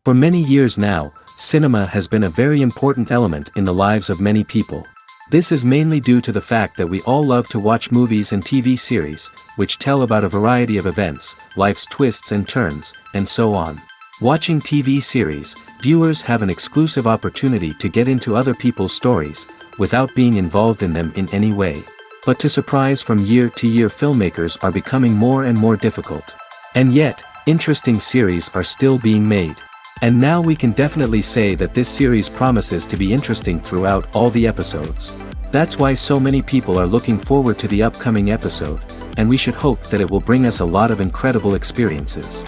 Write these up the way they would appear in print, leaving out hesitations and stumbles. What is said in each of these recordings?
For many years now, cinema has been a very important element in the lives of many people. This is mainly due to the fact that we all love to watch movies and TV series, which tell about a variety of events, life's twists and turns, and so on. Watching TV series, viewers have an exclusive opportunity to get into other people's stories, without being involved in them in any way. But to surprise from year to year, filmmakers are becoming more and more difficult. And yet, interesting series are still being made. And now we can definitely say that this series promises to be interesting throughout all the episodes. That's why so many people are looking forward to the upcoming episode, and we should hope that it will bring us a lot of incredible experiences.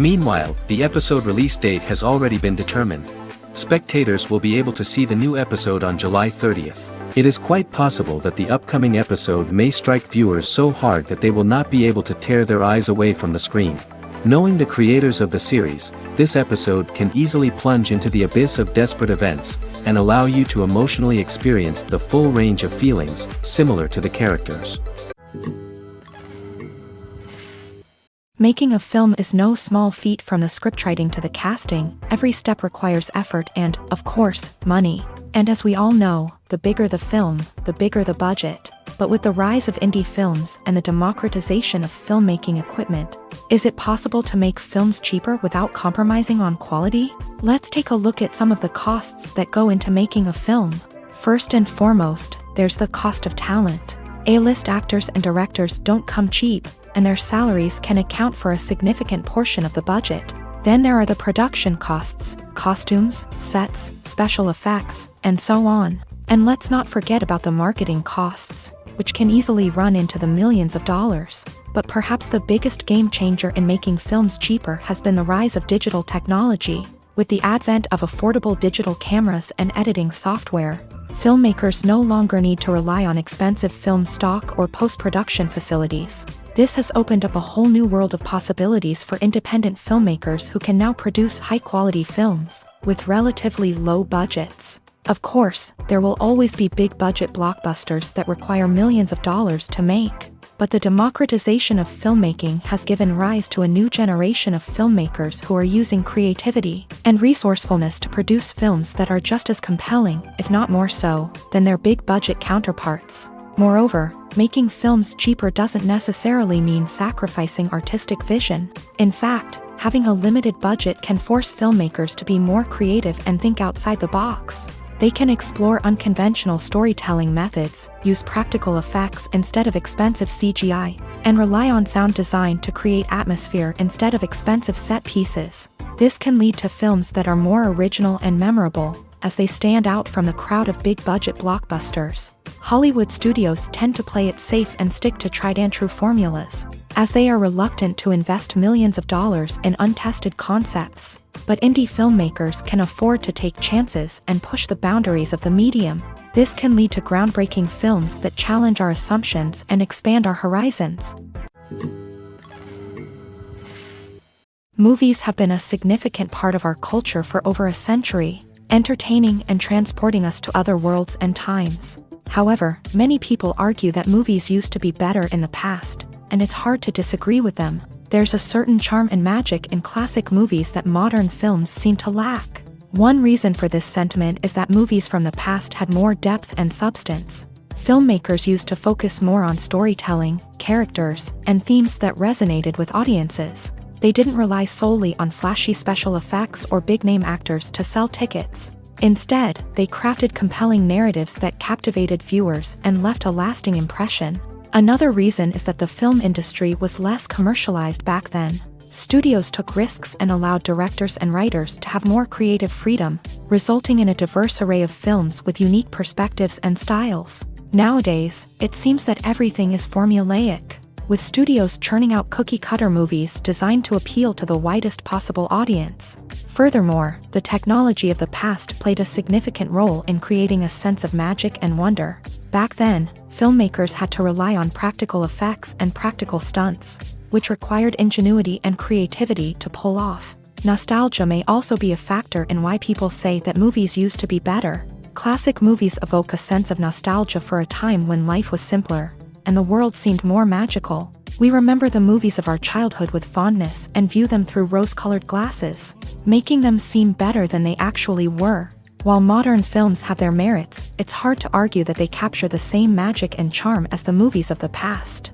Meanwhile, the episode release date has already been determined. Spectators will be able to see the new episode on July 30th. It is quite possible that the upcoming episode may strike viewers so hard that they will not be able to tear their eyes away from the screen. Knowing the creators of the series, this episode can easily plunge into the abyss of desperate events, and allow you to emotionally experience the full range of feelings, similar to the characters. Making a film is no small feat. From the scriptwriting to the casting, every step requires effort and, of course, money. And as we all know, the bigger the film, the bigger the budget. But with the rise of indie films and the democratization of filmmaking equipment, is it possible to make films cheaper without compromising on quality? Let's take a look at some of the costs that go into making a film. First and foremost, there's the cost of talent. A-list actors and directors don't come cheap, and their salaries can account for a significant portion of the budget. Then there are the production costs, costumes, sets, special effects, and so on. And let's not forget about the marketing costs, which can easily run into the millions of dollars. But perhaps the biggest game changer in making films cheaper has been the rise of digital technology. With the advent of affordable digital cameras and editing software, filmmakers no longer need to rely on expensive film stock or post-production facilities. This has opened up a whole new world of possibilities for independent filmmakers who can now produce high-quality films with relatively low budgets. Of course, there will always be big-budget blockbusters that require millions of dollars to make. But the democratization of filmmaking has given rise to a new generation of filmmakers who are using creativity and resourcefulness to produce films that are just as compelling, if not more so, than their big-budget counterparts. Moreover, making films cheaper doesn't necessarily mean sacrificing artistic vision. In fact, having a limited budget can force filmmakers to be more creative and think outside the box. They can explore unconventional storytelling methods, use practical effects instead of expensive CGI, and rely on sound design to create atmosphere instead of expensive set pieces. This can lead to films that are more original and memorable, as they stand out from the crowd of big-budget blockbusters. Hollywood studios tend to play it safe and stick to tried-and-true formulas, as they are reluctant to invest millions of dollars in untested concepts. But indie filmmakers can afford to take chances and push the boundaries of the medium. This can lead to groundbreaking films that challenge our assumptions and expand our horizons. Movies have been a significant part of our culture for over a century, entertaining and transporting us to other worlds and times. However, many people argue that movies used to be better in the past, and it's hard to disagree with them. There's a certain charm and magic in classic movies that modern films seem to lack. One reason for this sentiment is that movies from the past had more depth and substance. Filmmakers used to focus more on storytelling, characters, and themes that resonated with audiences. They didn't rely solely on flashy special effects or big-name actors to sell tickets. Instead, they crafted compelling narratives that captivated viewers and left a lasting impression. Another reason is that the film industry was less commercialized back then. Studios took risks and allowed directors and writers to have more creative freedom, resulting in a diverse array of films with unique perspectives and styles. Nowadays, it seems that everything is formulaic, with studios churning out cookie-cutter movies designed to appeal to the widest possible audience. Furthermore, the technology of the past played a significant role in creating a sense of magic and wonder. Back then, filmmakers had to rely on practical effects and practical stunts, which required ingenuity and creativity to pull off. Nostalgia may also be a factor in why people say that movies used to be better. Classic movies evoke a sense of nostalgia for a time when life was simpler, and the world seemed more magical. We remember the movies of our childhood with fondness and view them through rose-colored glasses, making them seem better than they actually were. While modern films have their merits, it's hard to argue that they capture the same magic and charm as the movies of the past.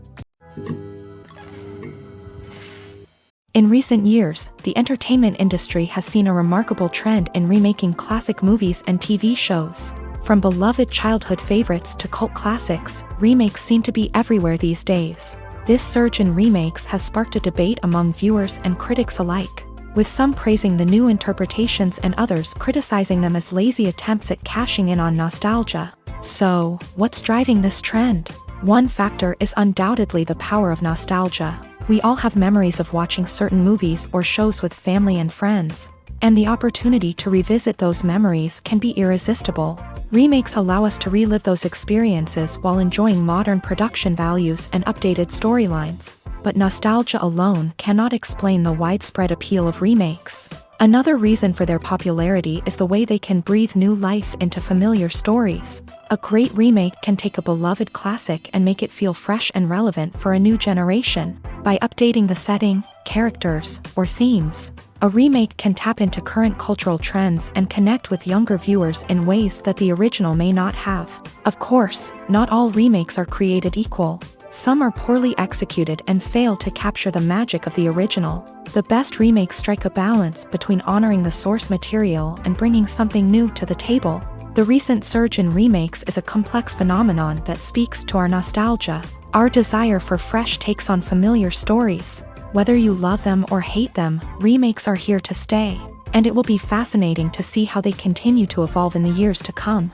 In recent years, the entertainment industry has seen a remarkable trend in remaking classic movies and TV shows. From beloved childhood favorites to cult classics, remakes seem to be everywhere these days. This surge in remakes has sparked a debate among viewers and critics alike, with some praising the new interpretations and others criticizing them as lazy attempts at cashing in on nostalgia. So, what's driving this trend? One factor is undoubtedly the power of nostalgia. We all have memories of watching certain movies or shows with family and friends, and the opportunity to revisit those memories can be irresistible. Remakes allow us to relive those experiences while enjoying modern production values and updated storylines. But nostalgia alone cannot explain the widespread appeal of remakes. Another reason for their popularity is the way they can breathe new life into familiar stories. A great remake can take a beloved classic and make it feel fresh and relevant for a new generation. By updating the setting, characters, or themes, a remake can tap into current cultural trends and connect with younger viewers in ways that the original may not have. Of course, not all remakes are created equal. Some are poorly executed and fail to capture the magic of the original. The best remakes strike a balance between honoring the source material and bringing something new to the table. The recent surge in remakes is a complex phenomenon that speaks to our nostalgia, our desire for fresh takes on familiar stories. Whether you love them or hate them, remakes are here to stay, and it will be fascinating to see how they continue to evolve in the years to come.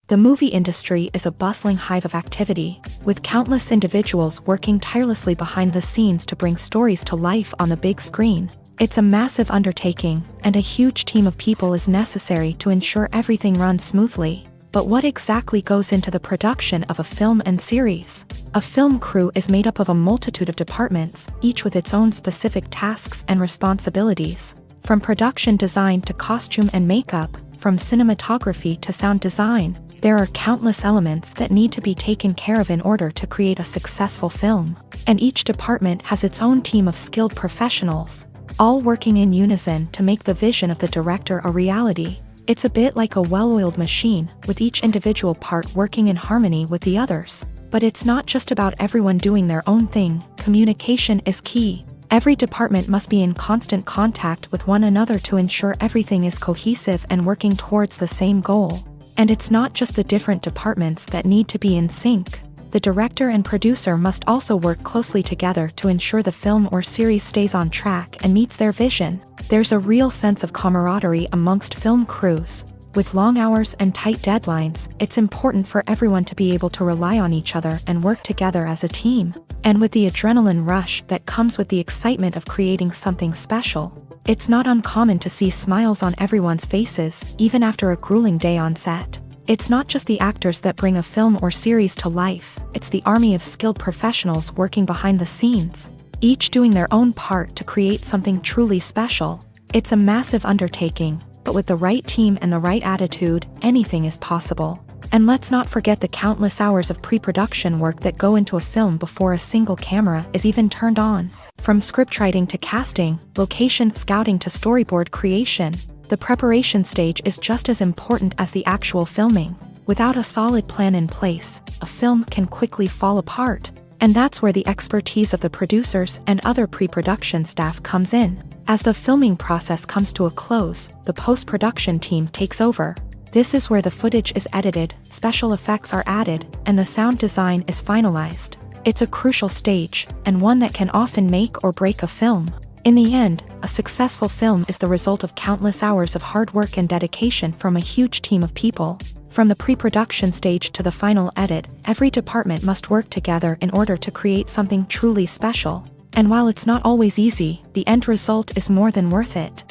The movie industry is a bustling hive of activity, with countless individuals working tirelessly behind the scenes to bring stories to life on the big screen. It's a massive undertaking, and a huge team of people is necessary to ensure everything runs smoothly. But what exactly goes into the production of a film and series? A film crew is made up of a multitude of departments, each with its own specific tasks and responsibilities. From production design to costume and makeup, from cinematography to sound design, there are countless elements that need to be taken care of in order to create a successful film. And each department has its own team of skilled professionals, all working in unison to make the vision of the director a reality. It's a bit like a well-oiled machine, with each individual part working in harmony with the others. But it's not just about everyone doing their own thing. Communication is key. Every department must be in constant contact with one another to ensure everything is cohesive and working towards the same goal. And it's not just the different departments that need to be in sync. The director and producer must also work closely together to ensure the film or series stays on track and meets their vision. There's a real sense of camaraderie amongst film crews. With long hours and tight deadlines, it's important for everyone to be able to rely on each other and work together as a team. And with the adrenaline rush that comes with the excitement of creating something special, it's not uncommon to see smiles on everyone's faces, even after a grueling day on set. It's not just the actors that bring a film or series to life, it's the army of skilled professionals working behind the scenes, each doing their own part to create something truly special. It's a massive undertaking, but with the right team and the right attitude, anything is possible. And let's not forget the countless hours of pre-production work that go into a film before a single camera is even turned on. From scriptwriting to casting, location scouting to storyboard creation, the preparation stage is just as important as the actual filming. Without a solid plan in place, a film can quickly fall apart. And that's where the expertise of the producers and other pre-production staff comes in. As the filming process comes to a close, the post-production team takes over. This is where the footage is edited, special effects are added, and the sound design is finalized. It's a crucial stage, and one that can often make or break a film. In the end, a successful film is the result of countless hours of hard work and dedication from a huge team of people. From the pre-production stage to the final edit, every department must work together in order to create something truly special. And while it's not always easy, the end result is more than worth it.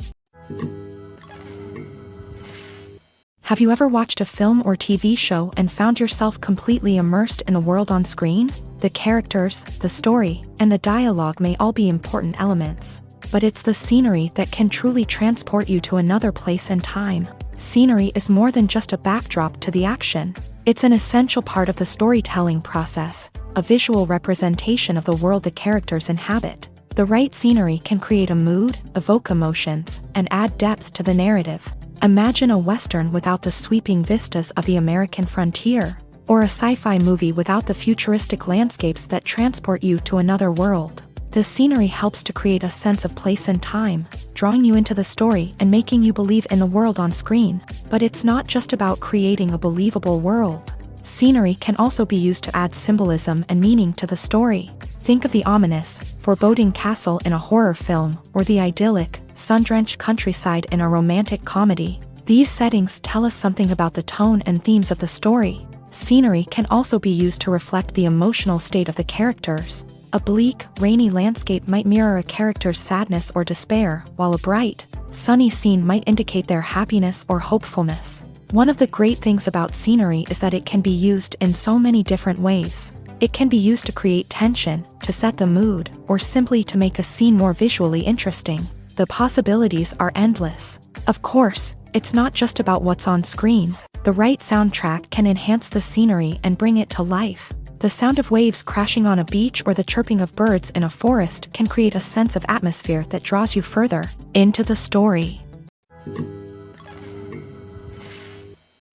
Have you ever watched a film or TV show and found yourself completely immersed in the world on screen? The characters, the story, and the dialogue may all be important elements. But it's the scenery that can truly transport you to another place and time. Scenery is more than just a backdrop to the action. It's an essential part of the storytelling process, a visual representation of the world the characters inhabit. The right scenery can create a mood, evoke emotions, and add depth to the narrative. Imagine a Western without the sweeping vistas of the American frontier, or a sci-fi movie without the futuristic landscapes that transport you to another world. The scenery helps to create a sense of place and time, drawing you into the story and making you believe in the world on screen. But it's not just about creating a believable world. Scenery can also be used to add symbolism and meaning to the story. Think of the ominous, foreboding castle in a horror film, or the idyllic, sun-drenched countryside in a romantic comedy. These settings tell us something about the tone and themes of the story. Scenery can also be used to reflect the emotional state of the characters. A bleak, rainy landscape might mirror a character's sadness or despair, while a bright, sunny scene might indicate their happiness or hopefulness. One of the great things about scenery is that it can be used in so many different ways. It can be used to create tension, to set the mood, or simply to make a scene more visually interesting. The possibilities are endless. Of course, it's not just about what's on screen. The right soundtrack can enhance the scenery and bring it to life. The sound of waves crashing on a beach or the chirping of birds in a forest can create a sense of atmosphere that draws you further into the story.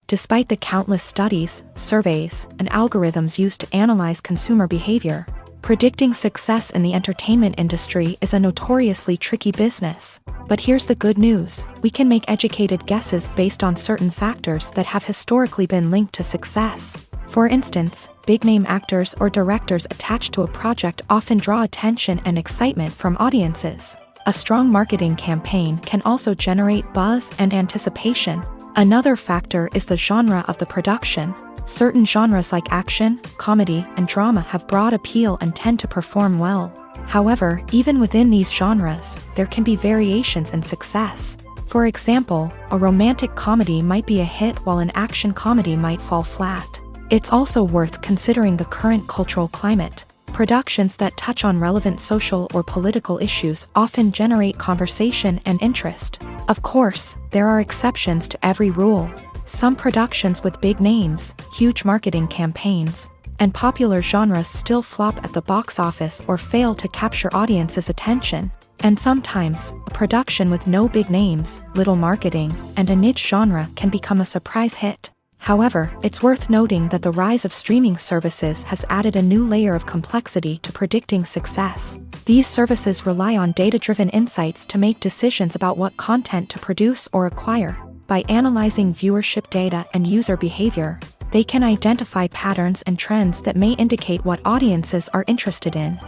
Despite the countless studies, surveys, and algorithms used to analyze consumer behavior, predicting success in the entertainment industry is a notoriously tricky business. But here's the good news: we can make educated guesses based on certain factors that have historically been linked to success. For instance, big-name actors or directors attached to a project often draw attention and excitement from audiences. A strong marketing campaign can also generate buzz and anticipation. Another factor is the genre of the production. Certain genres like action, comedy, and drama have broad appeal and tend to perform well. However, even within these genres, there can be variations in success. For example, a romantic comedy might be a hit while an action comedy might fall flat. It's also worth considering the current cultural climate. Productions that touch on relevant social or political issues often generate conversation and interest. Of course, there are exceptions to every rule. Some productions with big names, huge marketing campaigns, and popular genres still flop at the box office or fail to capture audiences' attention. And sometimes, a production with no big names, little marketing, and a niche genre can become a surprise hit. However, it's worth noting that the rise of streaming services has added a new layer of complexity to predicting success. These services rely on data-driven insights to make decisions about what content to produce or acquire. By analyzing viewership data and user behavior, they can identify patterns and trends that may indicate what audiences are interested in.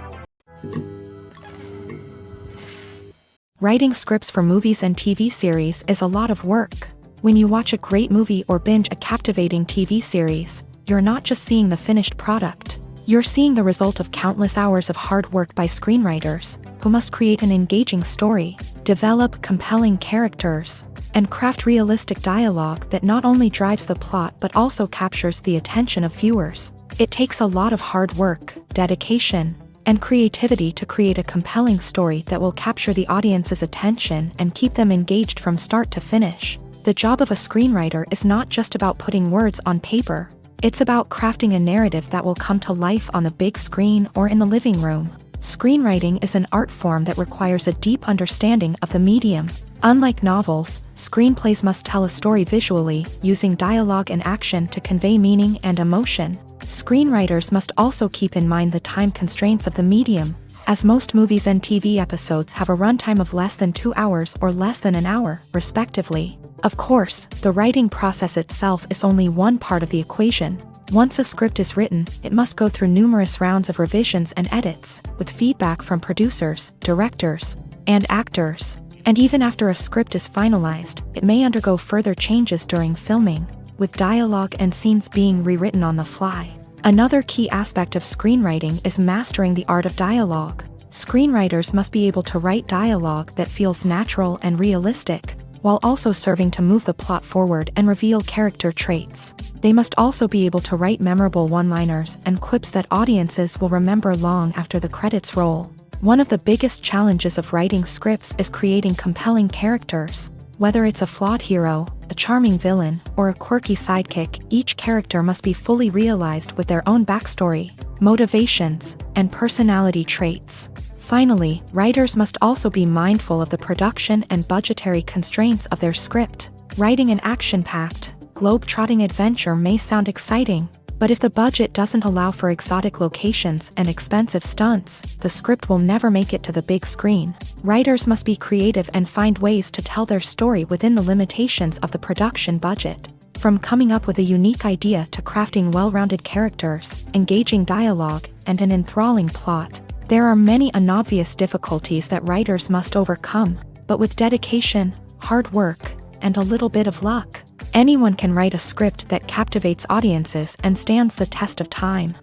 Writing scripts for movies and TV series is a lot of work. When you watch a great movie or binge a captivating TV series, you're not just seeing the finished product. You're seeing the result of countless hours of hard work by screenwriters, who must create an engaging story, develop compelling characters, and craft realistic dialogue that not only drives the plot but also captures the attention of viewers. It takes a lot of hard work, dedication, and creativity to create a compelling story that will capture the audience's attention and keep them engaged from start to finish. The job of a screenwriter is not just about putting words on paper. It's about crafting a narrative that will come to life on the big screen or in the living room. Screenwriting is an art form that requires a deep understanding of the medium. Unlike novels, screenplays must tell a story visually, using dialogue and action to convey meaning and emotion. Screenwriters must also keep in mind the time constraints of the medium, as most movies and TV episodes have a runtime of less than 2 hours or less than an hour, respectively. Of course, the writing process itself is only one part of the equation. Once a script is written, it must go through numerous rounds of revisions and edits, with feedback from producers, directors, and actors. And even after a script is finalized, it may undergo further changes during filming, with dialogue and scenes being rewritten on the fly. Another key aspect of screenwriting is mastering the art of dialogue. Screenwriters must be able to write dialogue that feels natural and realistic, while also serving to move the plot forward and reveal character traits. They must also be able to write memorable one-liners and quips that audiences will remember long after the credits roll. One of the biggest challenges of writing scripts is creating compelling characters. Whether it's a flawed hero, a charming villain, or a quirky sidekick, each character must be fully realized with their own backstory, motivations, and personality traits. Finally, writers must also be mindful of the production and budgetary constraints of their script. Writing an action-packed, globe-trotting adventure may sound exciting, but if the budget doesn't allow for exotic locations and expensive stunts, the script will never make it to the big screen. Writers must be creative and find ways to tell their story within the limitations of the production budget. From coming up with a unique idea to crafting well-rounded characters, engaging dialogue, and an enthralling plot, there are many unobvious difficulties that writers must overcome, but with dedication, hard work, and a little bit of luck, anyone can write a script that captivates audiences and stands the test of time.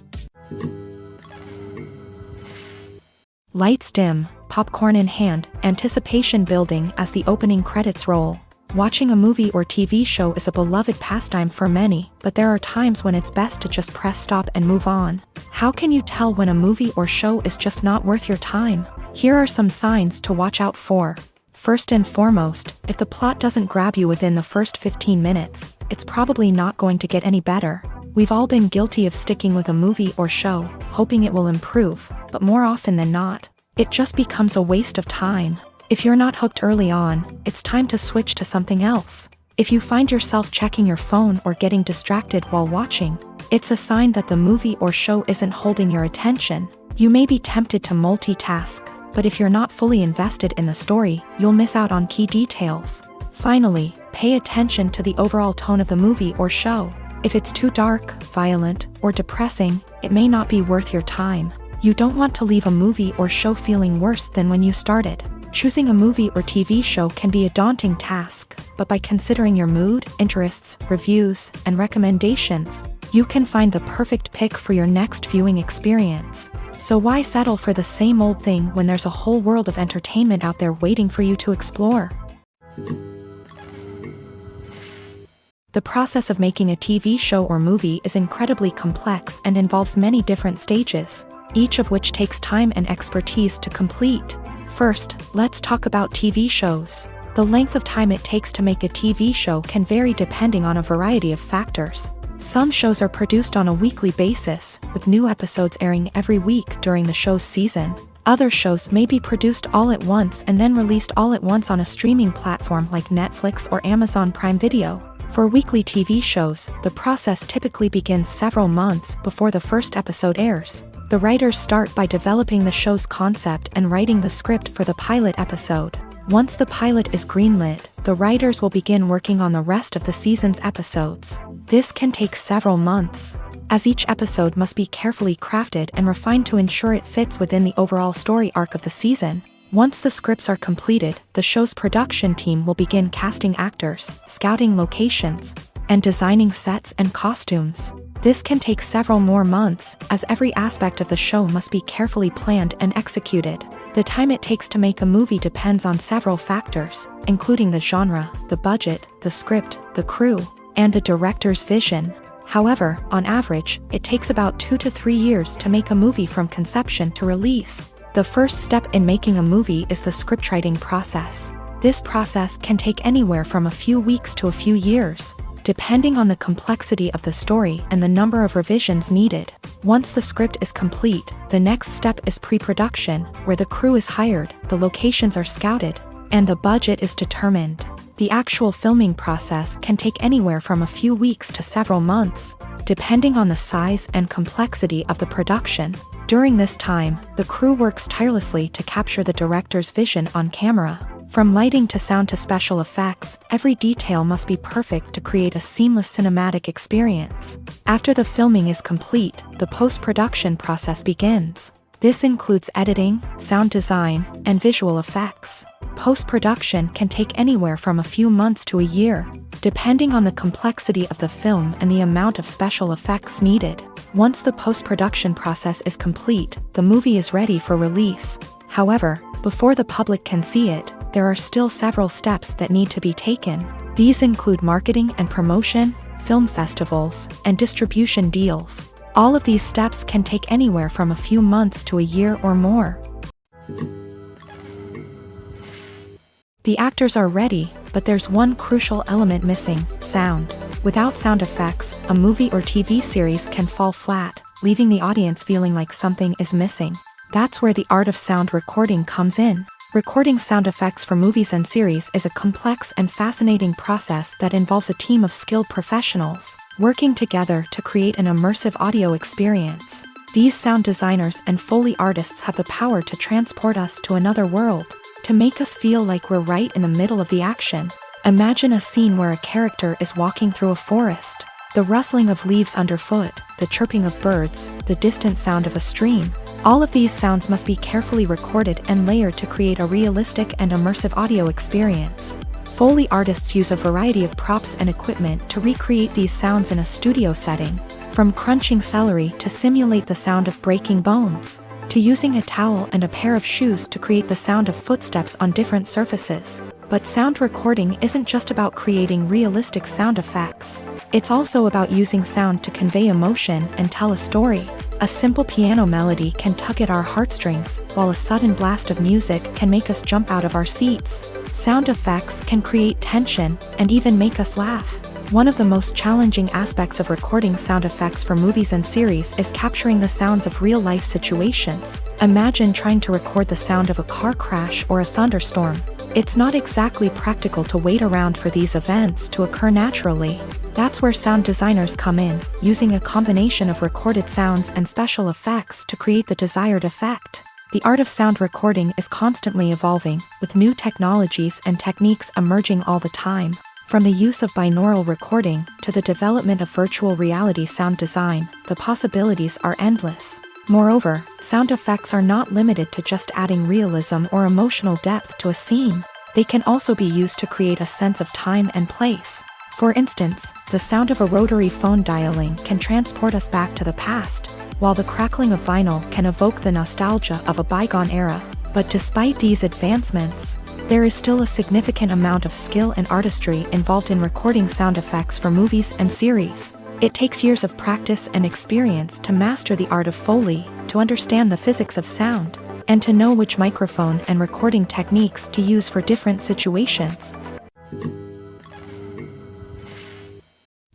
Lights dim, popcorn in hand, anticipation building as the opening credits roll. Watching a movie or TV show is a beloved pastime for many, but there are times when it's best to just press stop and move on. How can you tell when a movie or show is just not worth your time? Here are some signs to watch out for. First and foremost, if the plot doesn't grab you within the first 15 minutes, it's probably not going to get any better. We've all been guilty of sticking with a movie or show, hoping it will improve, but more often than not, it just becomes a waste of time. If you're not hooked early on, it's time to switch to something else. If you find yourself checking your phone or getting distracted while watching, it's a sign that the movie or show isn't holding your attention. You may be tempted to multitask, but if you're not fully invested in the story, you'll miss out on key details. Finally, pay attention to the overall tone of the movie or show. If it's too dark, violent, or depressing, it may not be worth your time. You don't want to leave a movie or show feeling worse than when you started. Choosing a movie or TV show can be a daunting task, but by considering your mood, interests, reviews, and recommendations, you can find the perfect pick for your next viewing experience. So why settle for the same old thing when there's a whole world of entertainment out there waiting for you to explore? The process of making a TV show or movie is incredibly complex and involves many different stages, each of which takes time and expertise to complete. First, let's talk about TV shows. The length of time it takes to make a TV show can vary depending on a variety of factors. Some shows are produced on a weekly basis, with new episodes airing every week during the show's season. Other shows may be produced all at once and then released all at once on a streaming platform like Netflix or Amazon Prime Video. For weekly TV shows, the process typically begins several months before the first episode airs. The writers start by developing the show's concept and writing the script for the pilot episode. Once the pilot is greenlit, the writers will begin working on the rest of the season's episodes. This can take several months, as each episode must be carefully crafted and refined to ensure it fits within the overall story arc of the season. Once the scripts are completed, the show's production team will begin casting actors, scouting locations, and designing sets and costumes. This can take several more months, as every aspect of the show must be carefully planned and executed. The time it takes to make a movie depends on several factors, including the genre, the budget, the script, the crew, and the director's vision. However, on average, it takes about 2 to 3 years to make a movie from conception to release. The first step in making a movie is the scriptwriting process. This process can take anywhere from a few weeks to a few years, depending on the complexity of the story and the number of revisions needed. Once the script is complete, the next step is pre-production, where the crew is hired, the locations are scouted, and the budget is determined. The actual filming process can take anywhere from a few weeks to several months, depending on the size and complexity of the production. During this time, the crew works tirelessly to capture the director's vision on camera. From lighting to sound to special effects, every detail must be perfect to create a seamless cinematic experience. After the filming is complete, the post-production process begins. This includes editing, sound design, and visual effects. Post-production can take anywhere from a few months to a year, depending on the complexity of the film and the amount of special effects needed. Once the post-production process is complete, the movie is ready for release. However, before the public can see it, there are still several steps that need to be taken. These include marketing and promotion, film festivals, and distribution deals. All of these steps can take anywhere from a few months to a year or more. The actors are ready, but there's one crucial element missing: sound. Without sound effects, a movie or TV series can fall flat, leaving the audience feeling like something is missing. That's where the art of sound recording comes in. Recording sound effects for movies and series is a complex and fascinating process that involves a team of skilled professionals working together to create an immersive audio experience. These sound designers and Foley artists have the power to transport us to another world, to make us feel like we're right in the middle of the action. Imagine a scene where a character is walking through a forest. The rustling of leaves underfoot, the chirping of birds, the distant sound of a stream. All of these sounds must be carefully recorded and layered to create a realistic and immersive audio experience. Foley artists use a variety of props and equipment to recreate these sounds in a studio setting, from crunching celery to simulate the sound of breaking bones, to using a towel and a pair of shoes to create the sound of footsteps on different surfaces. But sound recording isn't just about creating realistic sound effects. It's also about using sound to convey emotion and tell a story. A simple piano melody can tug at our heartstrings, while a sudden blast of music can make us jump out of our seats. Sound effects can create tension and even make us laugh. One of the most challenging aspects of recording sound effects for movies and series is capturing the sounds of real-life situations. Imagine trying to record the sound of a car crash or a thunderstorm. It's not exactly practical to wait around for these events to occur naturally. That's where sound designers come in, using a combination of recorded sounds and special effects to create the desired effect. The art of sound recording is constantly evolving, with new technologies and techniques emerging all the time. From the use of binaural recording to the development of virtual reality sound design, the possibilities are endless. Moreover, sound effects are not limited to just adding realism or emotional depth to a scene. They can also be used to create a sense of time and place. For instance, the sound of a rotary phone dialing can transport us back to the past, while the crackling of vinyl can evoke the nostalgia of a bygone era. But despite these advancements, there is still a significant amount of skill and artistry involved in recording sound effects for movies and series. It takes years of practice and experience to master the art of Foley, to understand the physics of sound, and to know which microphone and recording techniques to use for different situations.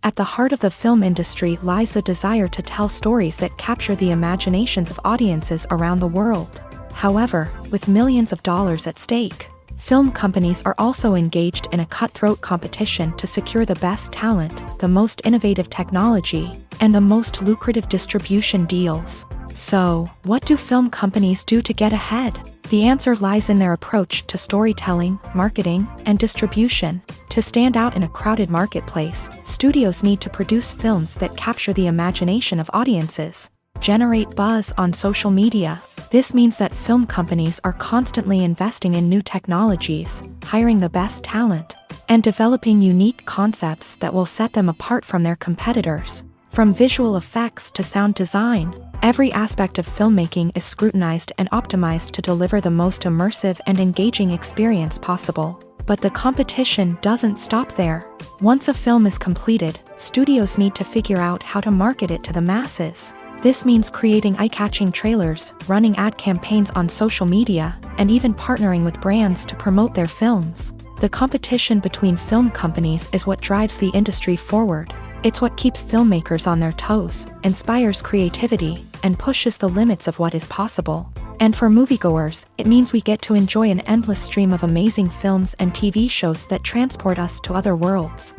At the heart of the film industry lies the desire to tell stories that capture the imaginations of audiences around the world. However, with millions of dollars at stake, film companies are also engaged in a cutthroat competition to secure the best talent, the most innovative technology, and the most lucrative distribution deals. So, what do film companies do to get ahead? The answer lies in their approach to storytelling, marketing, and distribution. To stand out in a crowded marketplace, studios need to produce films that capture the imagination of audiences, generate buzz on social media. This means that film companies are constantly investing in new technologies, hiring the best talent, and developing unique concepts that will set them apart from their competitors. From visual effects to sound design, every aspect of filmmaking is scrutinized and optimized to deliver the most immersive and engaging experience possible. But the competition doesn't stop there. Once a film is completed, studios need to figure out how to market it to the masses. This means creating eye-catching trailers, running ad campaigns on social media, and even partnering with brands to promote their films. The competition between film companies is what drives the industry forward. It's what keeps filmmakers on their toes, inspires creativity, and pushes the limits of what is possible. And for moviegoers, it means we get to enjoy an endless stream of amazing films and TV shows that transport us to other worlds.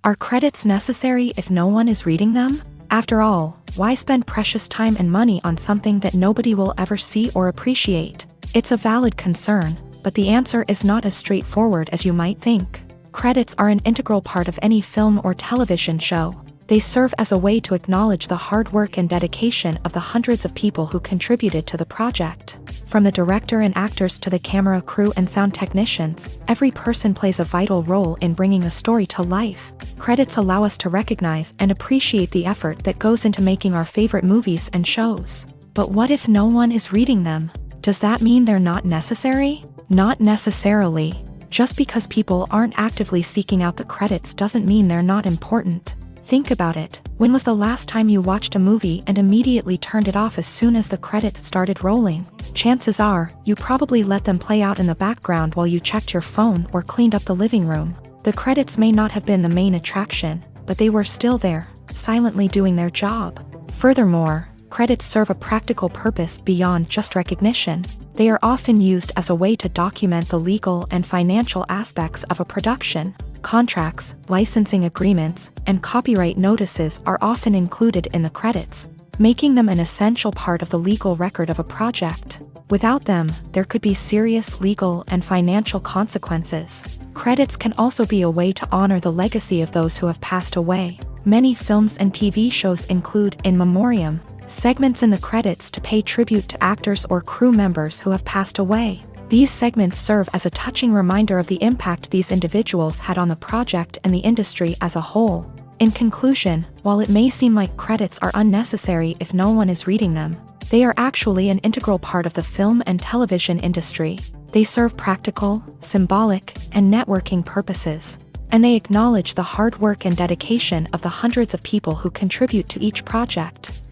Are credits necessary if no one is reading them? After all, why spend precious time and money on something that nobody will ever see or appreciate? It's a valid concern, but the answer is not as straightforward as you might think. Credits are an integral part of any film or television show. They serve as a way to acknowledge the hard work and dedication of the hundreds of people who contributed to the project. From the director and actors to the camera crew and sound technicians, every person plays a vital role in bringing a story to life. Credits allow us to recognize and appreciate the effort that goes into making our favorite movies and shows. But what if no one is reading them? Does that mean they're not necessary? Not necessarily. Just because people aren't actively seeking out the credits doesn't mean they're not important. Think about it. When was the last time you watched a movie and immediately turned it off as soon as the credits started rolling? Chances are, you probably let them play out in the background while you checked your phone or cleaned up the living room. The credits may not have been the main attraction, but they were still there, silently doing their job. Furthermore, credits serve a practical purpose beyond just recognition. They are often used as a way to document the legal and financial aspects of a production. Contracts, licensing agreements, and copyright notices are often included in the credits, making them an essential part of the legal record of a project. Without them, there could be serious legal and financial consequences. Credits can also be a way to honor the legacy of those who have passed away. Many films and TV shows include, in memoriam, segments in the credits to pay tribute to actors or crew members who have passed away. These segments serve as a touching reminder of the impact these individuals had on the project and the industry as a whole. In conclusion, while it may seem like credits are unnecessary if no one is reading them, they are actually an integral part of the film and television industry. They serve practical, symbolic, and networking purposes, and they acknowledge the hard work and dedication of the hundreds of people who contribute to each project.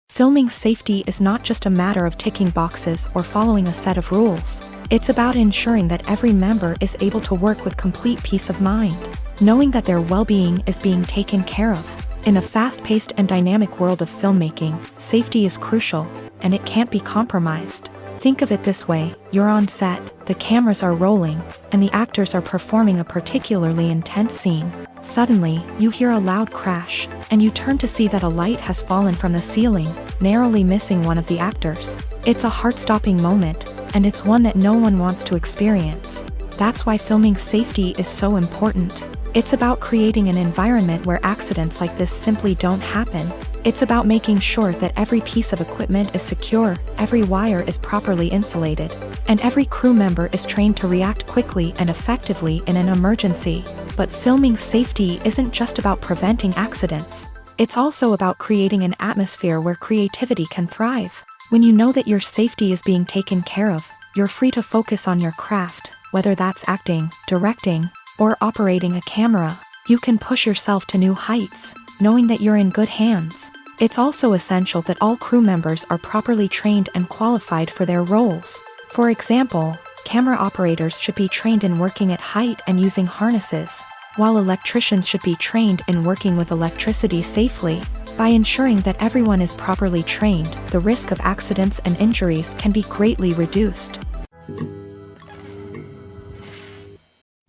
Filming safety is not just a matter of ticking boxes or following a set of rules. It's about ensuring that every member is able to work with complete peace of mind, knowing that their well-being is being taken care of. In a fast-paced and dynamic world of filmmaking, safety is crucial, and it can't be compromised. Think of it this way: you're on set, the cameras are rolling, and the actors are performing a particularly intense scene. Suddenly, you hear a loud crash, and you turn to see that a light has fallen from the ceiling, narrowly missing one of the actors. It's a heart-stopping moment, and it's one that no one wants to experience. That's why filming safety is so important. It's about creating an environment where accidents like this simply don't happen. It's about making sure that every piece of equipment is secure, every wire is properly insulated, and every crew member is trained to react quickly and effectively in an emergency. But filming safety isn't just about preventing accidents. It's also about creating an atmosphere where creativity can thrive. When you know that your safety is being taken care of, you're free to focus on your craft, whether that's acting, directing, or operating a camera. You can push yourself to new heights, knowing that you're in good hands. It's also essential that all crew members are properly trained and qualified for their roles. For example, camera operators should be trained in working at height and using harnesses, while electricians should be trained in working with electricity safely. By ensuring that everyone is properly trained, the risk of accidents and injuries can be greatly reduced.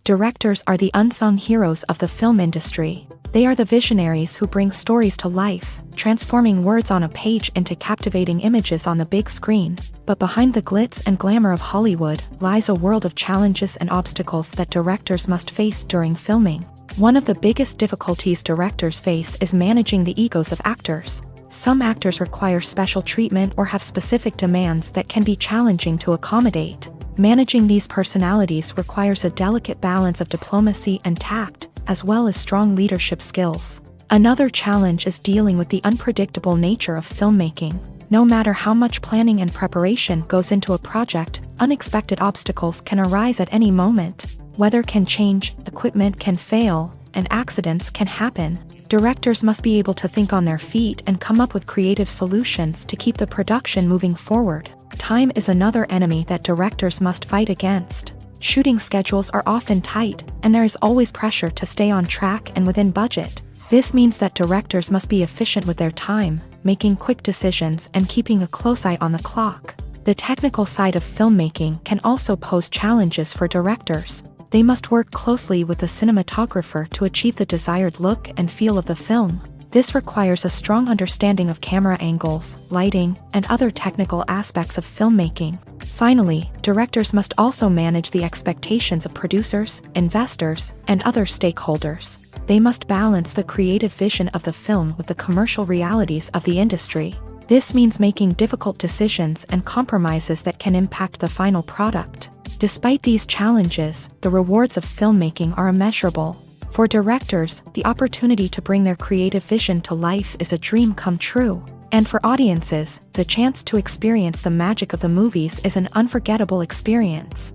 Directors are the unsung heroes of the film industry. They are the visionaries who bring stories to life, transforming words on a page into captivating images on the big screen. But behind the glitz and glamour of Hollywood lies a world of challenges and obstacles that directors must face during filming. One of the biggest difficulties directors face is managing the egos of actors. Some actors require special treatment or have specific demands that can be challenging to accommodate. Managing these personalities requires a delicate balance of diplomacy and tact, as well as strong leadership skills. Another challenge is dealing with the unpredictable nature of filmmaking. No matter how much planning and preparation goes into a project, unexpected obstacles can arise at any moment. Weather can change, equipment can fail, and accidents can happen. Directors must be able to think on their feet and come up with creative solutions to keep the production moving forward. Time is another enemy that directors must fight against. Shooting schedules are often tight, and there is always pressure to stay on track and within budget. This means that directors must be efficient with their time, making quick decisions and keeping a close eye on the clock. The technical side of filmmaking can also pose challenges for directors. They must work closely with the cinematographer to achieve the desired look and feel of the film. This requires a strong understanding of camera angles, lighting, and other technical aspects of filmmaking. Finally, directors must also manage the expectations of producers, investors, and other stakeholders. They must balance the creative vision of the film with the commercial realities of the industry. This means making difficult decisions and compromises that can impact the final product. Despite these challenges, the rewards of filmmaking are immeasurable. For directors, the opportunity to bring their creative vision to life is a dream come true. And for audiences, the chance to experience the magic of the movies is an unforgettable experience.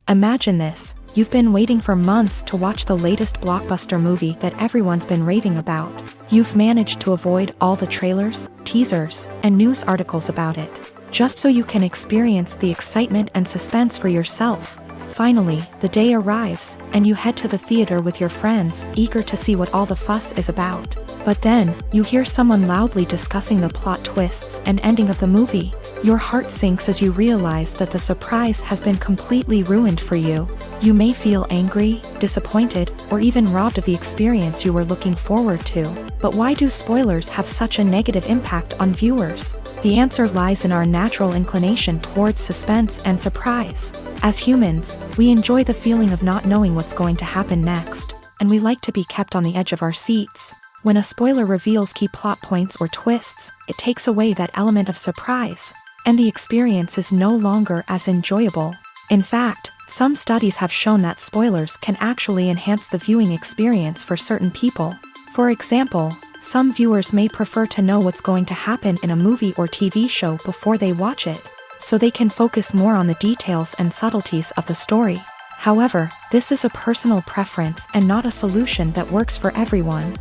Imagine this: you've been waiting for months to watch the latest blockbuster movie that everyone's been raving about. You've managed to avoid all the trailers, teasers, and news articles about it, just so you can experience the excitement and suspense for yourself. Finally, the day arrives, and you head to the theater with your friends, eager to see what all the fuss is about. But then, you hear someone loudly discussing the plot twists and ending of the movie. Your heart sinks as you realize that the surprise has been completely ruined for you. You may feel angry, disappointed, or even robbed of the experience you were looking forward to. But why do spoilers have such a negative impact on viewers? The answer lies in our natural inclination towards suspense and surprise. As humans, we enjoy the feeling of not knowing what's going to happen next, and we like to be kept on the edge of our seats. When a spoiler reveals key plot points or twists, it takes away that element of surprise, and the experience is no longer as enjoyable. In fact, some studies have shown that spoilers can actually enhance the viewing experience for certain people. For example, some viewers may prefer to know what's going to happen in a movie or TV show before they watch it, so they can focus more on the details and subtleties of the story. However, this is a personal preference and not a solution that works for everyone.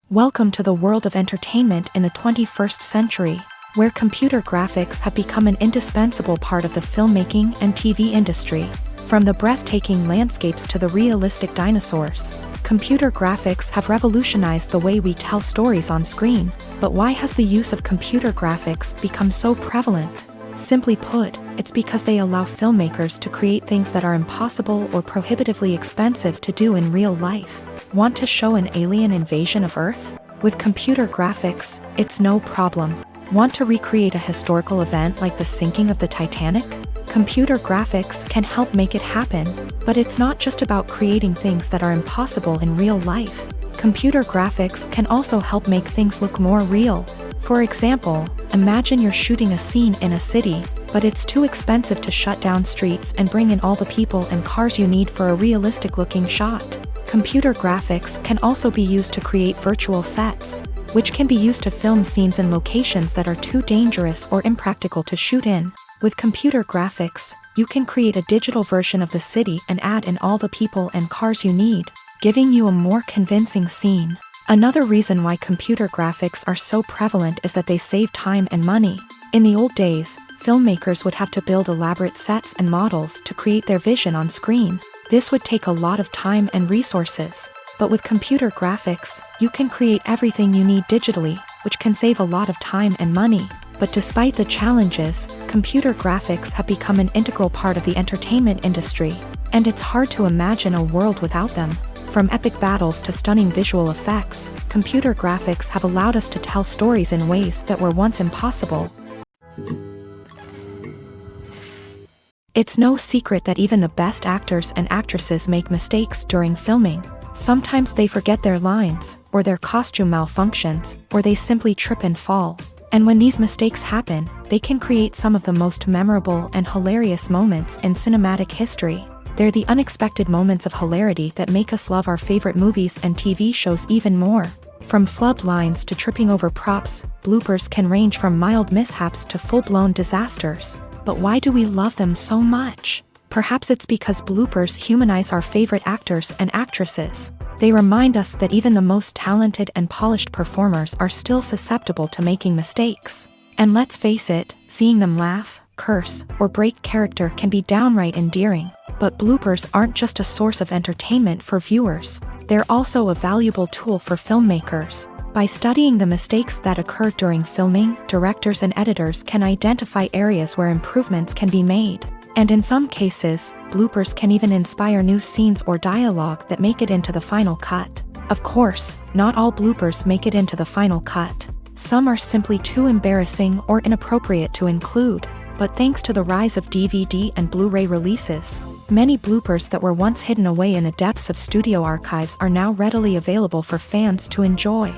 Welcome to the world of entertainment in the 21st century, where computer graphics have become an indispensable part of the filmmaking and TV industry. From the breathtaking landscapes to the realistic dinosaurs, computer graphics have revolutionized the way we tell stories on screen. But why has the use of computer graphics become so prevalent? Simply put, it's because they allow filmmakers to create things that are impossible or prohibitively expensive to do in real life. Want to show an alien invasion of Earth? With computer graphics, it's no problem. Want to recreate a historical event like the sinking of the Titanic? Computer graphics can help make it happen, but it's not just about creating things that are impossible in real life. Computer graphics can also help make things look more real. For example, imagine you're shooting a scene in a city, but it's too expensive to shut down streets and bring in all the people and cars you need for a realistic-looking shot. Computer graphics can also be used to create virtual sets, which can be used to film scenes in locations that are too dangerous or impractical to shoot in. With computer graphics, you can create a digital version of the city and add in all the people and cars you need, giving you a more convincing scene. Another reason why computer graphics are so prevalent is that they save time and money. In the old days, filmmakers would have to build elaborate sets and models to create their vision on screen. This would take a lot of time and resources. But with computer graphics, you can create everything you need digitally, which can save a lot of time and money. But despite the challenges, computer graphics have become an integral part of the entertainment industry, and it's hard to imagine a world without them. From epic battles to stunning visual effects, computer graphics have allowed us to tell stories in ways that were once impossible. It's no secret that even the best actors and actresses make mistakes during filming. Sometimes they forget their lines, or their costume malfunctions, or they simply trip and fall. And when these mistakes happen, they can create some of the most memorable and hilarious moments in cinematic history. They're the unexpected moments of hilarity that make us love our favorite movies and TV shows even more. From flubbed lines to tripping over props, bloopers can range from mild mishaps to full-blown disasters. But why do we love them so much? Perhaps it's because bloopers humanize our favorite actors and actresses. They remind us that even the most talented and polished performers are still susceptible to making mistakes. And let's face it, seeing them laugh, curse, or break character can be downright endearing. But bloopers aren't just a source of entertainment for viewers. They're also a valuable tool for filmmakers. By studying the mistakes that occur during filming, directors and editors can identify areas where improvements can be made. And in some cases, bloopers can even inspire new scenes or dialogue that make it into the final cut. Of course, not all bloopers make it into the final cut. Some are simply too embarrassing or inappropriate to include. But thanks to the rise of DVD and Blu-ray releases, many bloopers that were once hidden away in the depths of studio archives are now readily available for fans to enjoy.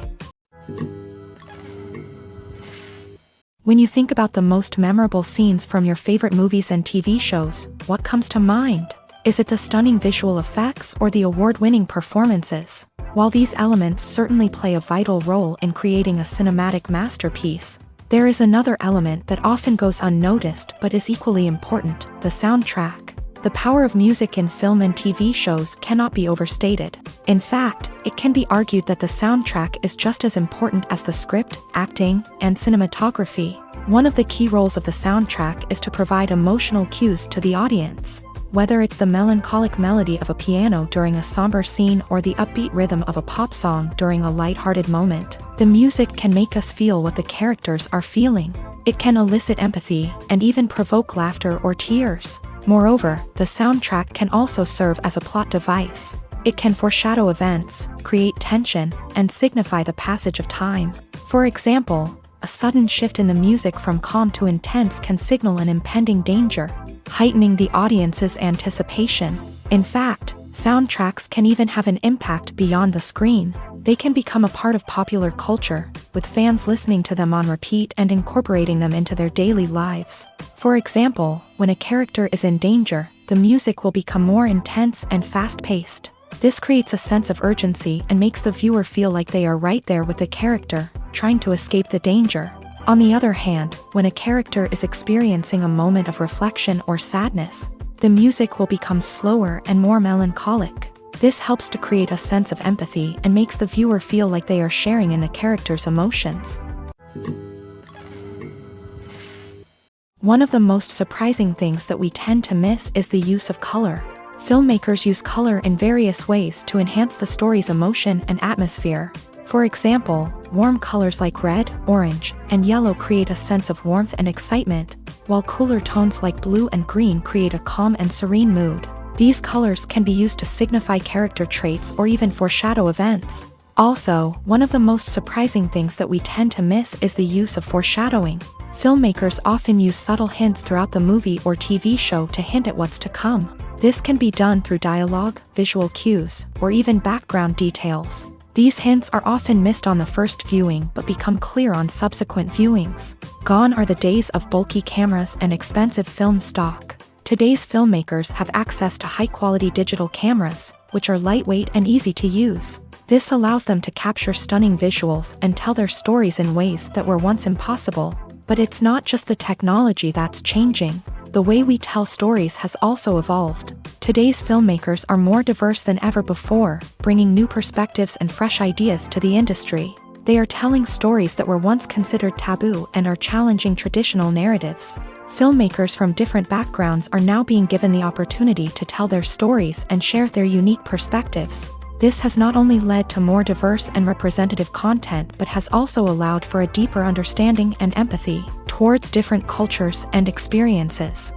When you think about the most memorable scenes from your favorite movies and TV shows, what comes to mind? Is it the stunning visual effects or the award-winning performances? While these elements certainly play a vital role in creating a cinematic masterpiece, there is another element that often goes unnoticed but is equally important: the soundtrack. The power of music in film and TV shows cannot be overstated. In fact, it can be argued that the soundtrack is just as important as the script, acting, and cinematography. One of the key roles of the soundtrack is to provide emotional cues to the audience. Whether it's the melancholic melody of a piano during a somber scene or the upbeat rhythm of a pop song during a lighthearted moment, the music can make us feel what the characters are feeling. It can elicit empathy and even provoke laughter or tears. Moreover, the soundtrack can also serve as a plot device. It can foreshadow events, create tension, and signify the passage of time. For example, a sudden shift in the music from calm to intense can signal an impending danger, heightening the audience's anticipation. In fact, soundtracks can even have an impact beyond the screen. They can become a part of popular culture, with fans listening to them on repeat and incorporating them into their daily lives. For example, when a character is in danger, the music will become more intense and fast-paced. This creates a sense of urgency and makes the viewer feel like they are right there with the character, trying to escape the danger. On the other hand, when a character is experiencing a moment of reflection or sadness, the music will become slower and more melancholic. This helps to create a sense of empathy and makes the viewer feel like they are sharing in the character's emotions. One of the most surprising things that we tend to miss is the use of color. Filmmakers use color in various ways to enhance the story's emotion and atmosphere. For example, warm colors like red, orange, and yellow create a sense of warmth and excitement, while cooler tones like blue and green create a calm and serene mood. These colors can be used to signify character traits or even foreshadow events. Also, one of the most surprising things that we tend to miss is the use of foreshadowing. Filmmakers often use subtle hints throughout the movie or TV show to hint at what's to come. This can be done through dialogue, visual cues, or even background details. These hints are often missed on the first viewing but become clear on subsequent viewings. Gone are the days of bulky cameras and expensive film stock. Today's filmmakers have access to high-quality digital cameras, which are lightweight and easy to use. This allows them to capture stunning visuals and tell their stories in ways that were once impossible. But it's not just the technology that's changing. The way we tell stories has also evolved. Today's filmmakers are more diverse than ever before, bringing new perspectives and fresh ideas to the industry. They are telling stories that were once considered taboo and are challenging traditional narratives. Filmmakers from different backgrounds are now being given the opportunity to tell their stories and share their unique perspectives. This has not only led to more diverse and representative content but has also allowed for a deeper understanding and empathy towards different cultures and experiences.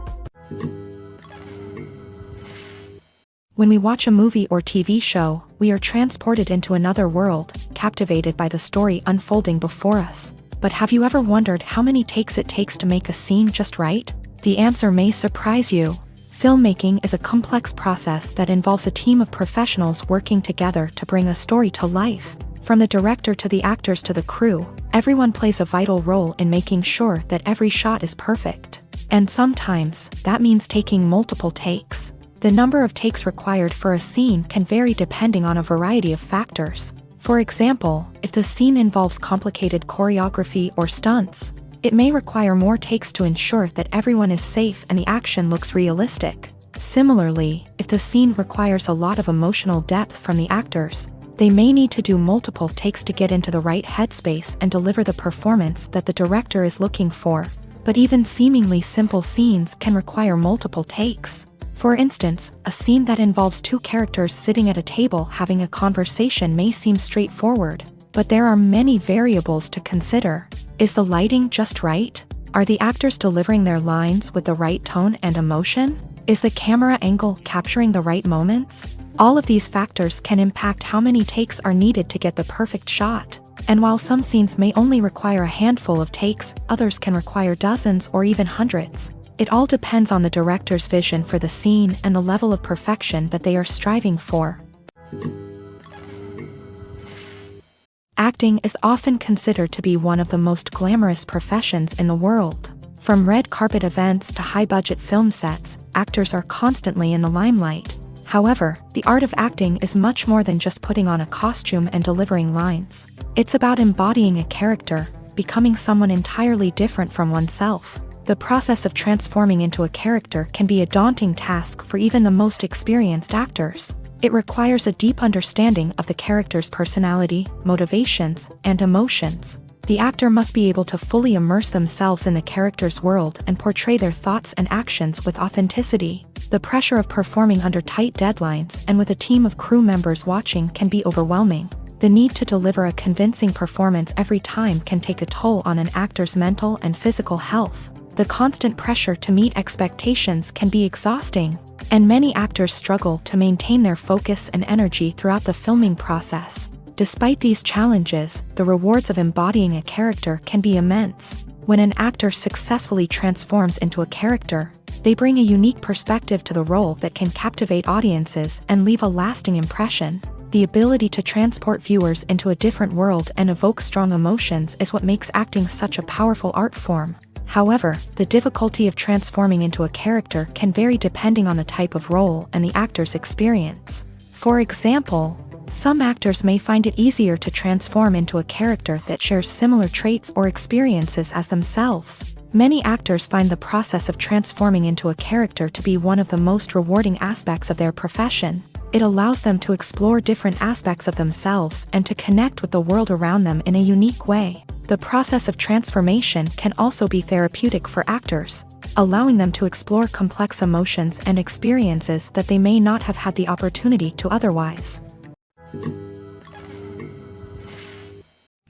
When we watch a movie or TV show, we are transported into another world, captivated by the story unfolding before us. But have you ever wondered how many takes it takes to make a scene just right? The answer may surprise you. Filmmaking is a complex process that involves a team of professionals working together to bring a story to life. From the director to the actors to the crew, everyone plays a vital role in making sure that every shot is perfect. And sometimes, that means taking multiple takes. The number of takes required for a scene can vary depending on a variety of factors. For example, if the scene involves complicated choreography or stunts, it may require more takes to ensure that everyone is safe and the action looks realistic. Similarly, if the scene requires a lot of emotional depth from the actors, they may need to do multiple takes to get into the right headspace and deliver the performance that the director is looking for. But even seemingly simple scenes can require multiple takes. For instance, a scene that involves two characters sitting at a table having a conversation may seem straightforward. But there are many variables to consider. Is the lighting just right? Are the actors delivering their lines with the right tone and emotion? Is the camera angle capturing the right moments? All of these factors can impact how many takes are needed to get the perfect shot. And while some scenes may only require a handful of takes, others can require dozens or even hundreds. It all depends on the director's vision for the scene and the level of perfection that they are striving for. Acting is often considered to be one of the most glamorous professions in the world. From red carpet events to high-budget film sets, actors are constantly in the limelight. However, the art of acting is much more than just putting on a costume and delivering lines. It's about embodying a character, becoming someone entirely different from oneself. The process of transforming into a character can be a daunting task for even the most experienced actors. It requires a deep understanding of the character's personality, motivations, and emotions. The actor must be able to fully immerse themselves in the character's world and portray their thoughts and actions with authenticity. The pressure of performing under tight deadlines and with a team of crew members watching can be overwhelming. The need to deliver a convincing performance every time can take a toll on an actor's mental and physical health. The constant pressure to meet expectations can be exhausting, and many actors struggle to maintain their focus and energy throughout the filming process. Despite these challenges, the rewards of embodying a character can be immense. When an actor successfully transforms into a character, they bring a unique perspective to the role that can captivate audiences and leave a lasting impression. The ability to transport viewers into a different world and evoke strong emotions is what makes acting such a powerful art form. However, the difficulty of transforming into a character can vary depending on the type of role and the actor's experience. For example, some actors may find it easier to transform into a character that shares similar traits or experiences as themselves. Many actors find the process of transforming into a character to be one of the most rewarding aspects of their profession. It allows them to explore different aspects of themselves and to connect with the world around them in a unique way. The process of transformation can also be therapeutic for actors, allowing them to explore complex emotions and experiences that they may not have had the opportunity to otherwise.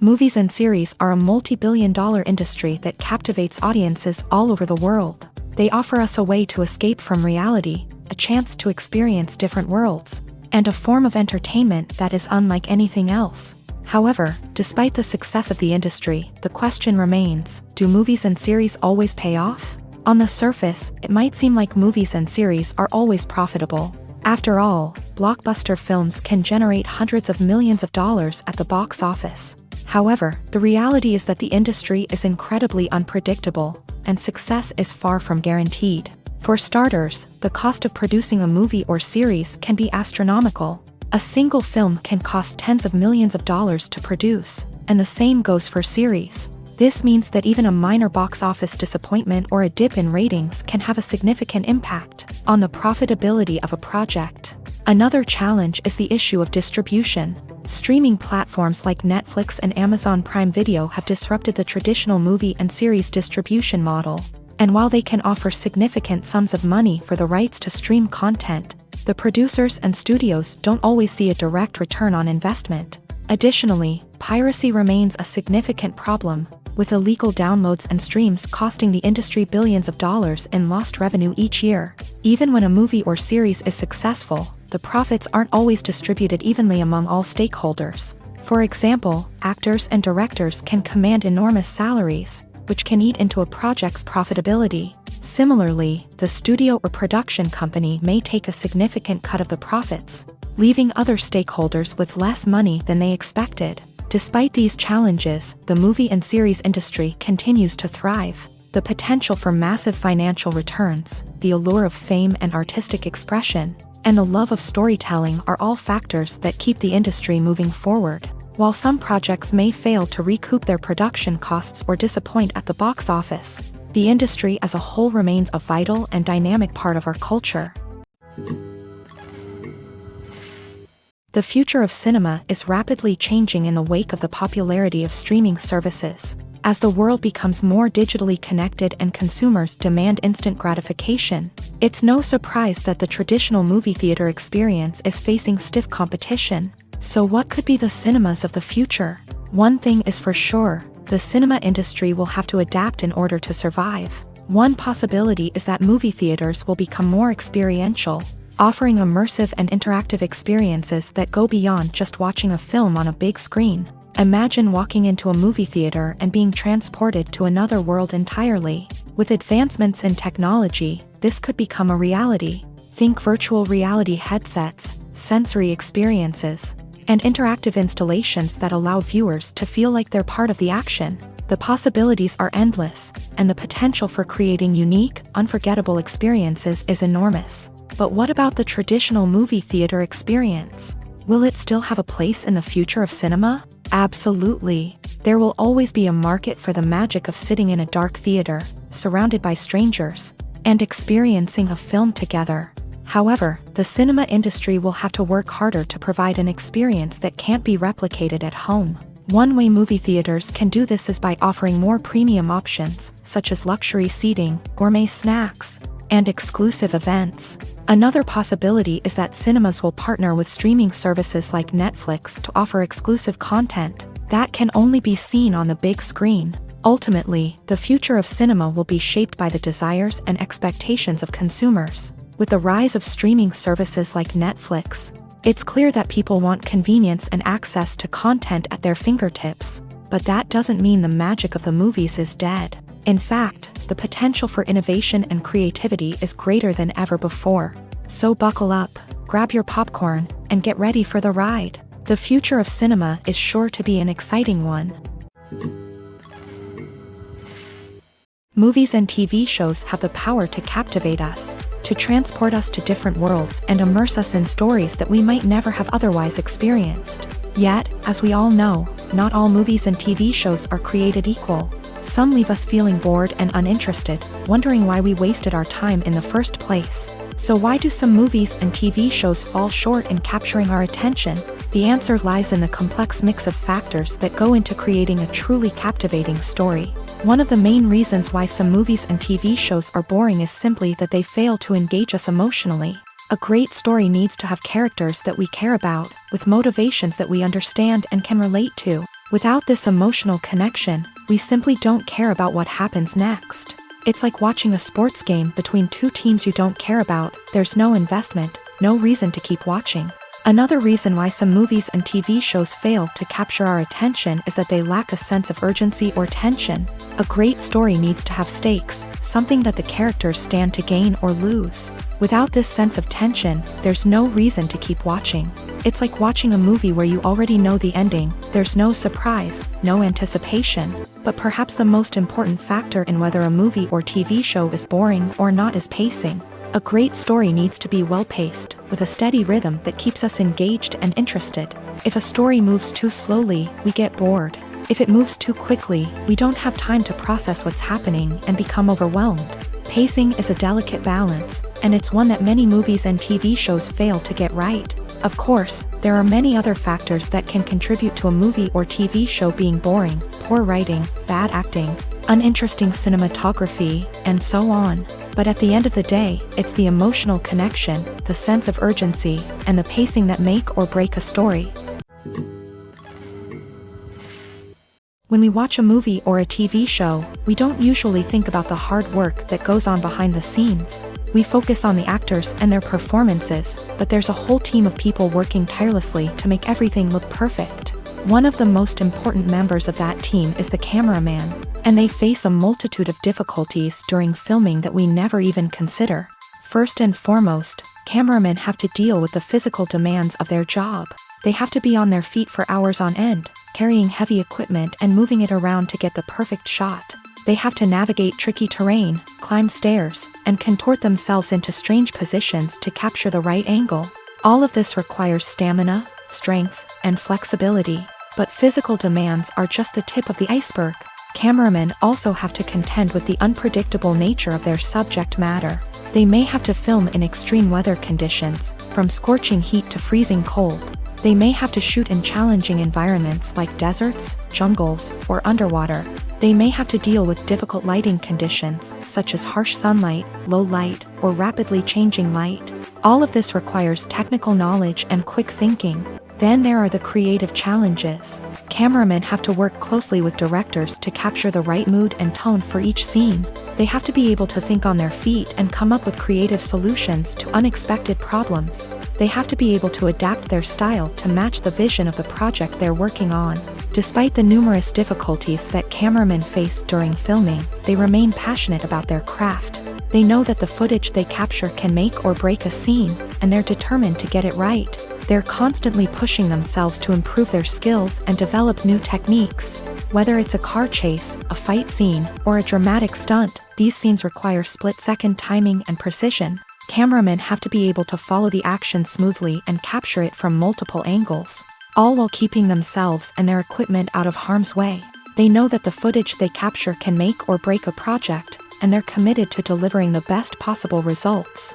Movies and series are a multi-billion-dollar industry that captivates audiences all over the world. They offer us a way to escape from reality, a chance to experience different worlds, and a form of entertainment that is unlike anything else. However, despite the success of the industry, the question remains, do movies and series always pay off? On the surface, it might seem like movies and series are always profitable. After all, blockbuster films can generate hundreds of millions of dollars at the box office. However, the reality is that the industry is incredibly unpredictable, and success is far from guaranteed. For starters, the cost of producing a movie or series can be astronomical. A single film can cost tens of millions of dollars to produce, and the same goes for series. This means that even a minor box office disappointment or a dip in ratings can have a significant impact on the profitability of a project. Another challenge is the issue of distribution. Streaming platforms like Netflix and Amazon Prime Video have disrupted the traditional movie and series distribution model. And while they can offer significant sums of money for the rights to stream content, the producers and studios don't always see a direct return on investment. Additionally, piracy remains a significant problem, with illegal downloads and streams costing the industry billions of dollars in lost revenue each year. Even when a movie or series is successful, the profits aren't always distributed evenly among all stakeholders. For example, actors and directors can command enormous salaries, which can eat into a project's profitability. Similarly, the studio or production company may take a significant cut of the profits, leaving other stakeholders with less money than they expected. Despite these challenges, the movie and series industry continues to thrive. The potential for massive financial returns, the allure of fame and artistic expression, and the love of storytelling are all factors that keep the industry moving forward. While some projects may fail to recoup their production costs or disappoint at the box office, the industry as a whole remains a vital and dynamic part of our culture. The future of cinema is rapidly changing in the wake of the popularity of streaming services. As the world becomes more digitally connected and consumers demand instant gratification, it's no surprise that the traditional movie theater experience is facing stiff competition. So what could be the cinemas of the future? One thing is for sure, the cinema industry will have to adapt in order to survive. One possibility is that movie theaters will become more experiential, offering immersive and interactive experiences that go beyond just watching a film on a big screen. Imagine walking into a movie theater and being transported to another world entirely. With advancements in technology, this could become a reality. Think virtual reality headsets, sensory experiences, and interactive installations that allow viewers to feel like they're part of the action. The possibilities are endless, and the potential for creating unique, unforgettable experiences is enormous. But what about the traditional movie theater experience? Will it still have a place in the future of cinema? Absolutely. There will always be a market for the magic of sitting in a dark theater, surrounded by strangers, and experiencing a film together. However, the cinema industry will have to work harder to provide an experience that can't be replicated at home. One way movie theaters can do this is by offering more premium options, such as luxury seating, gourmet snacks, and exclusive events. Another possibility is that cinemas will partner with streaming services like Netflix to offer exclusive content that can only be seen on the big screen. Ultimately, the future of cinema will be shaped by the desires and expectations of consumers. With the rise of streaming services like Netflix, it's clear that people want convenience and access to content at their fingertips. But that doesn't mean the magic of the movies is dead. In fact, the potential for innovation and creativity is greater than ever before. So buckle up, grab your popcorn, and get ready for the ride. The future of cinema is sure to be an exciting one. Movies and TV shows have the power to captivate us, to transport us to different worlds and immerse us in stories that we might never have otherwise experienced. Yet, as we all know, not all movies and TV shows are created equal. Some leave us feeling bored and uninterested, wondering why we wasted our time in the first place. So why do some movies and TV shows fall short in capturing our attention? The answer lies in the complex mix of factors that go into creating a truly captivating story. One of the main reasons why some movies and TV shows are boring is simply that they fail to engage us emotionally. A great story needs to have characters that we care about, with motivations that we understand and can relate to. Without this emotional connection, we simply don't care about what happens next. It's like watching a sports game between two teams you don't care about. There's no investment, no reason to keep watching. Another reason why some movies and TV shows fail to capture our attention is that they lack a sense of urgency or tension. A great story needs to have stakes, something that the characters stand to gain or lose. Without this sense of tension, there's no reason to keep watching. It's like watching a movie where you already know the ending. There's no surprise, no anticipation. But perhaps the most important factor in whether a movie or TV show is boring or not is pacing. A great story needs to be well-paced, with a steady rhythm that keeps us engaged and interested. If a story moves too slowly, we get bored. If it moves too quickly, we don't have time to process what's happening and become overwhelmed. Pacing is a delicate balance, and it's one that many movies and TV shows fail to get right. Of course, there are many other factors that can contribute to a movie or TV show being boring: poor writing, bad acting, uninteresting cinematography, and so on. But at the end of the day, it's the emotional connection, the sense of urgency, and the pacing that make or break a story. When we watch a movie or a TV show, we don't usually think about the hard work that goes on behind the scenes. We focus on the actors and their performances, but there's a whole team of people working tirelessly to make everything look perfect. One of the most important members of that team is the cameraman, and they face a multitude of difficulties during filming that we never even consider. First and foremost, cameramen have to deal with the physical demands of their job. They have to be on their feet for hours on end, carrying heavy equipment and moving it around to get the perfect shot. They have to navigate tricky terrain, climb stairs, and contort themselves into strange positions to capture the right angle. All of this requires stamina, strength, and flexibility. But physical demands are just the tip of the iceberg. Cameramen also have to contend with the unpredictable nature of their subject matter. They may have to film in extreme weather conditions, from scorching heat to freezing cold. They may have to shoot in challenging environments like deserts, jungles, or underwater. They may have to deal with difficult lighting conditions, such as harsh sunlight, low light, or rapidly changing light. All of this requires technical knowledge and quick thinking. Then there are the creative challenges. Cameramen have to work closely with directors to capture the right mood and tone for each scene. They have to be able to think on their feet and come up with creative solutions to unexpected problems. They have to be able to adapt their style to match the vision of the project they're working on. Despite the numerous difficulties that cameramen face during filming, they remain passionate about their craft. They know that the footage they capture can make or break a scene, and they're determined to get it right. They're constantly pushing themselves to improve their skills and develop new techniques. Whether it's a car chase, a fight scene, or a dramatic stunt, these scenes require split-second timing and precision. Cameramen have to be able to follow the action smoothly and capture it from multiple angles, all while keeping themselves and their equipment out of harm's way. They know that the footage they capture can make or break a project, and they're committed to delivering the best possible results.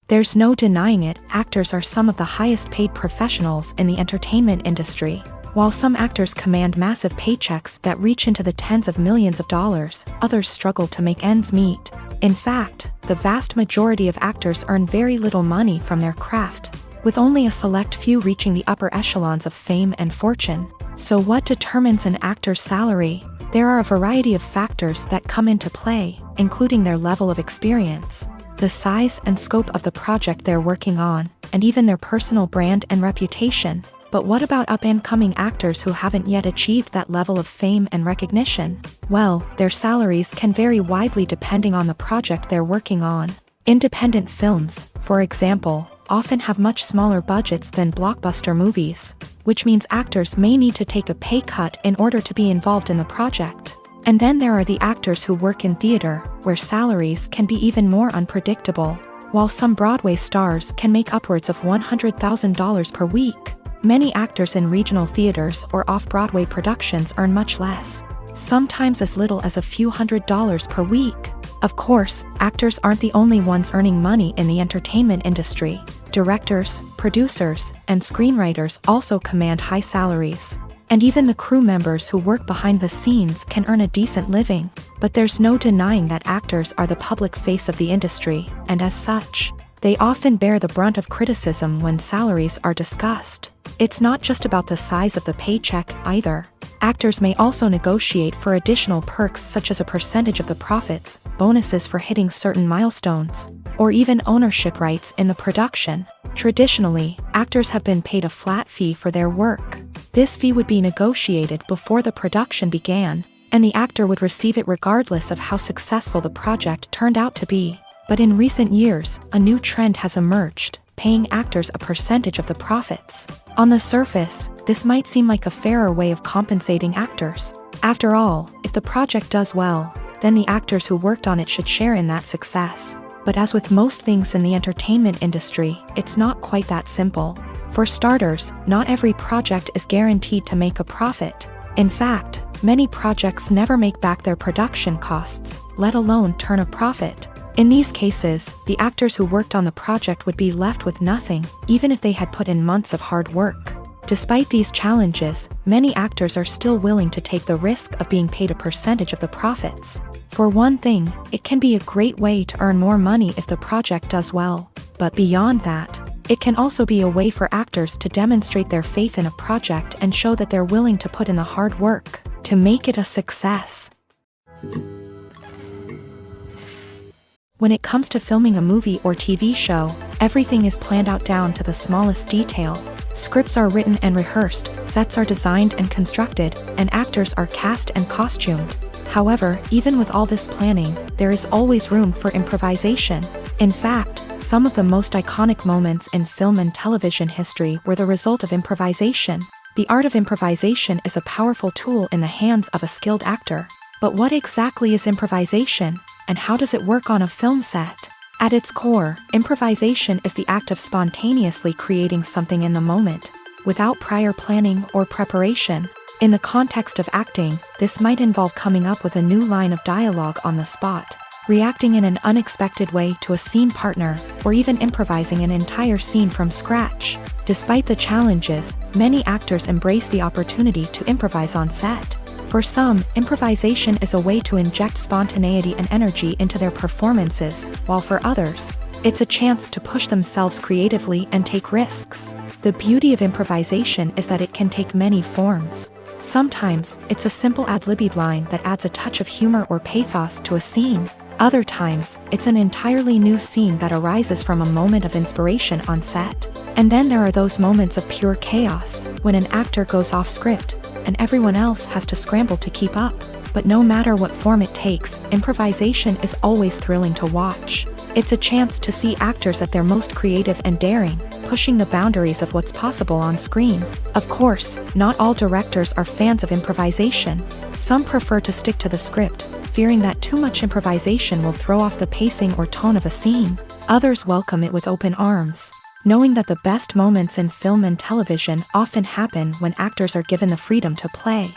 There's no denying it, actors are some of the highest paid professionals in the entertainment industry. While some actors command massive paychecks that reach into the tens of millions of dollars, others struggle to make ends meet. In fact, the vast majority of actors earn very little money from their craft, with only a select few reaching the upper echelons of fame and fortune. So what determines an actor's salary? There are a variety of factors that come into play, including their level of experience, the size and scope of the project they're working on, and even their personal brand and reputation. But what about up-and-coming actors who haven't yet achieved that level of fame and recognition? Well, their salaries can vary widely depending on the project they're working on. Independent films, for example, often have much smaller budgets than blockbuster movies, which means actors may need to take a pay cut in order to be involved in the project. And then there are the actors who work in theater, where salaries can be even more unpredictable. While some Broadway stars can make upwards of $100,000 per week, many actors in regional theaters or off-Broadway productions earn much less, sometimes as little as a few $100s per week. Of course, actors aren't the only ones earning money in the entertainment industry. Directors, producers, and screenwriters also command high salaries. And even the crew members who work behind the scenes can earn a decent living. But there's no denying that actors are the public face of the industry, and as such, they often bear the brunt of criticism when salaries are discussed. It's not just about the size of the paycheck either. Actors may also negotiate for additional perks such as a percentage of the profits, bonuses for hitting certain milestones, or even ownership rights in the production. Traditionally, actors have been paid a flat fee for their work. This fee would be negotiated before the production began, and the actor would receive it regardless of how successful the project turned out to be. But in recent years, a new trend has emerged, paying actors a percentage of the profits. On the surface, this might seem like a fairer way of compensating actors. After all, if the project does well, then the actors who worked on it should share in that success. But as with most things in the entertainment industry, it's not quite that simple. For starters, not every project is guaranteed to make a profit. In fact, many projects never make back their production costs, let alone turn a profit. In these cases, the actors who worked on the project would be left with nothing, even if they had put in months of hard work. Despite these challenges, many actors are still willing to take the risk of being paid a percentage of the profits. For one thing, it can be a great way to earn more money if the project does well. But beyond that, it can also be a way for actors to demonstrate their faith in a project and show that they're willing to put in the hard work to make it a success. When it comes to filming a movie or TV show, everything is planned out down to the smallest detail. Scripts are written and rehearsed, sets are designed and constructed, and actors are cast and costumed. However, even with all this planning, there is always room for improvisation. In fact, some of the most iconic moments in film and television history were the result of improvisation. The art of improvisation is a powerful tool in the hands of a skilled actor. But what exactly is improvisation, and how does it work on a film set? At its core, improvisation is the act of spontaneously creating something in the moment, without prior planning or preparation. In the context of acting, this might involve coming up with a new line of dialogue on the spot, reacting in an unexpected way to a scene partner, or even improvising an entire scene from scratch. Despite the challenges, many actors embrace the opportunity to improvise on set. For some, improvisation is a way to inject spontaneity and energy into their performances, while for others, It's a chance to push themselves creatively and take risks. The beauty of improvisation is that it can take many forms. Sometimes, it's a simple ad-libbed line that adds a touch of humor or pathos to a scene. Other times, it's an entirely new scene that arises from a moment of inspiration on set. And then there are those moments of pure chaos, when an actor goes off script, and everyone else has to scramble to keep up. But no matter what form it takes, improvisation is always thrilling to watch. It's a chance to see actors at their most creative and daring, pushing the boundaries of what's possible on screen. Of course, not all directors are fans of improvisation. Some prefer to stick to the script, fearing that too much improvisation will throw off the pacing or tone of a scene. Others welcome it with open arms, knowing that the best moments in film and television often happen when actors are given the freedom to play.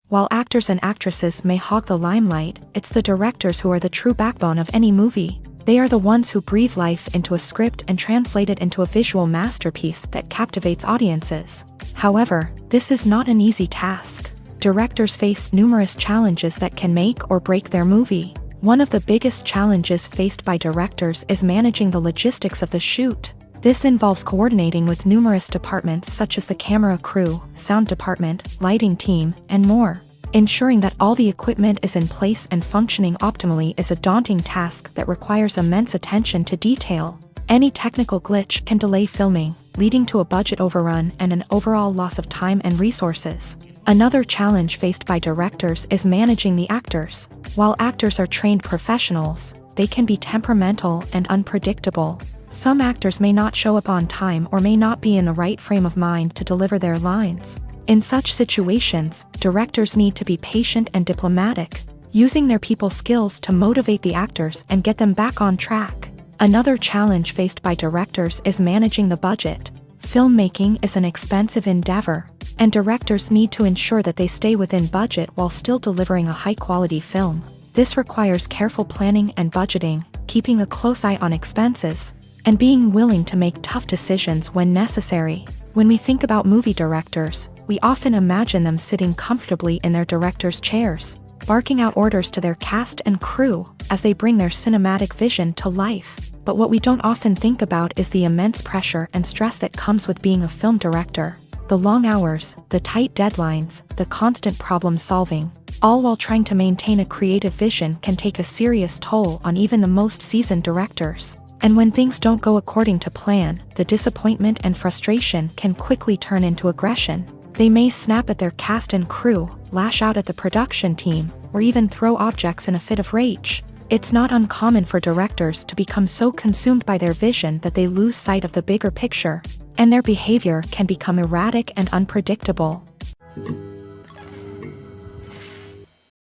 While actors and actresses may hog the limelight, it's the directors who are the true backbone of any movie. They are the ones who breathe life into a script and translate it into a visual masterpiece that captivates audiences. However, this is not an easy task. Directors face numerous challenges that can make or break their movie. One of the biggest challenges faced by directors is managing the logistics of the shoot. This involves coordinating with numerous departments such as the camera crew, sound department, lighting team, and more. Ensuring that all the equipment is in place and functioning optimally is a daunting task that requires immense attention to detail. Any technical glitch can delay filming, leading to a budget overrun and an overall loss of time and resources. Another challenge faced by directors is managing the actors. While actors are trained professionals, they can be temperamental and unpredictable. Some actors may not show up on time or may not be in the right frame of mind to deliver their lines. In such situations, directors need to be patient and diplomatic, using their people skills to motivate the actors and get them back on track. Another challenge faced by directors is managing the budget. Filmmaking is an expensive endeavor, and directors need to ensure that they stay within budget while still delivering a high-quality film. This requires careful planning and budgeting, keeping a close eye on expenses, and being willing to make tough decisions when necessary. When we think about movie directors, we often imagine them sitting comfortably in their director's chairs, barking out orders to their cast and crew as they bring their cinematic vision to life. But what we don't often think about is the immense pressure and stress that comes with being a film director. The long hours, the tight deadlines, the constant problem solving, all while trying to maintain a creative vision can take a serious toll on even the most seasoned directors. And when things don't go according to plan, the disappointment and frustration can quickly turn into aggression. They may snap at their cast and crew, lash out at the production team, or even throw objects in a fit of rage. It's not uncommon for directors to become so consumed by their vision that they lose sight of the bigger picture, and their behavior can become erratic and unpredictable.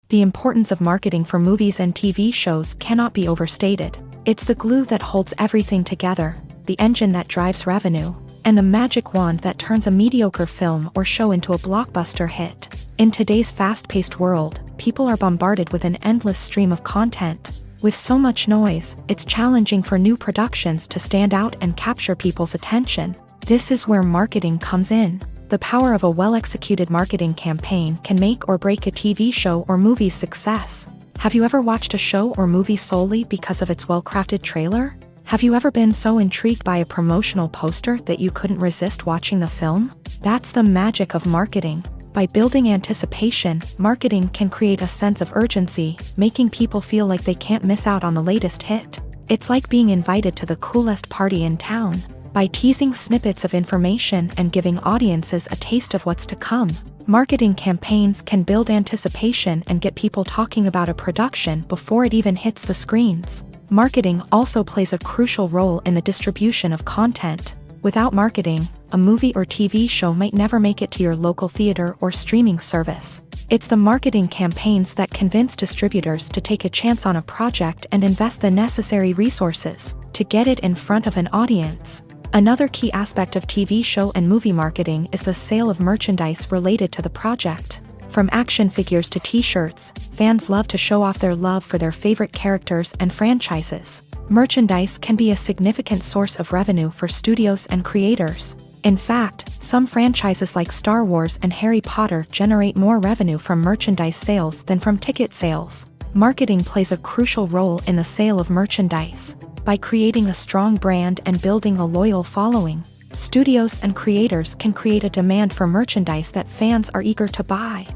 The importance of marketing for movies and TV shows cannot be overstated. It's the glue that holds everything together, the engine that drives revenue, and the magic wand that turns a mediocre film or show into a blockbuster hit. In today's fast-paced world, people are bombarded with an endless stream of content. With so much noise, it's challenging for new productions to stand out and capture people's attention. This is where marketing comes in. The power of a well-executed marketing campaign can make or break a TV show or movie's success. Have you ever watched a show or movie solely because of its well-crafted trailer? Have you ever been so intrigued by a promotional poster that you couldn't resist watching the film? That's the magic of marketing. By building anticipation, marketing can create a sense of urgency, making people feel like they can't miss out on the latest hit. It's like being invited to the coolest party in town. By teasing snippets of information and giving audiences a taste of what's to come, marketing campaigns can build anticipation and get people talking about a production before it even hits the screens. Marketing also plays a crucial role in the distribution of content. Without marketing, a movie or TV show might never make it to your local theater or streaming service. It's the marketing campaigns that convince distributors to take a chance on a project and invest the necessary resources to get it in front of an audience. Another key aspect of TV show and movie marketing is the sale of merchandise related to the project. From action figures to t-shirts, fans love to show off their love for their favorite characters and franchises. Merchandise can be a significant source of revenue for studios and creators. In fact, some franchises like Star Wars and Harry Potter generate more revenue from merchandise sales than from ticket sales. Marketing plays a crucial role in the sale of merchandise. By creating a strong brand and building a loyal following, studios and creators can create a demand for merchandise that fans are eager to buy.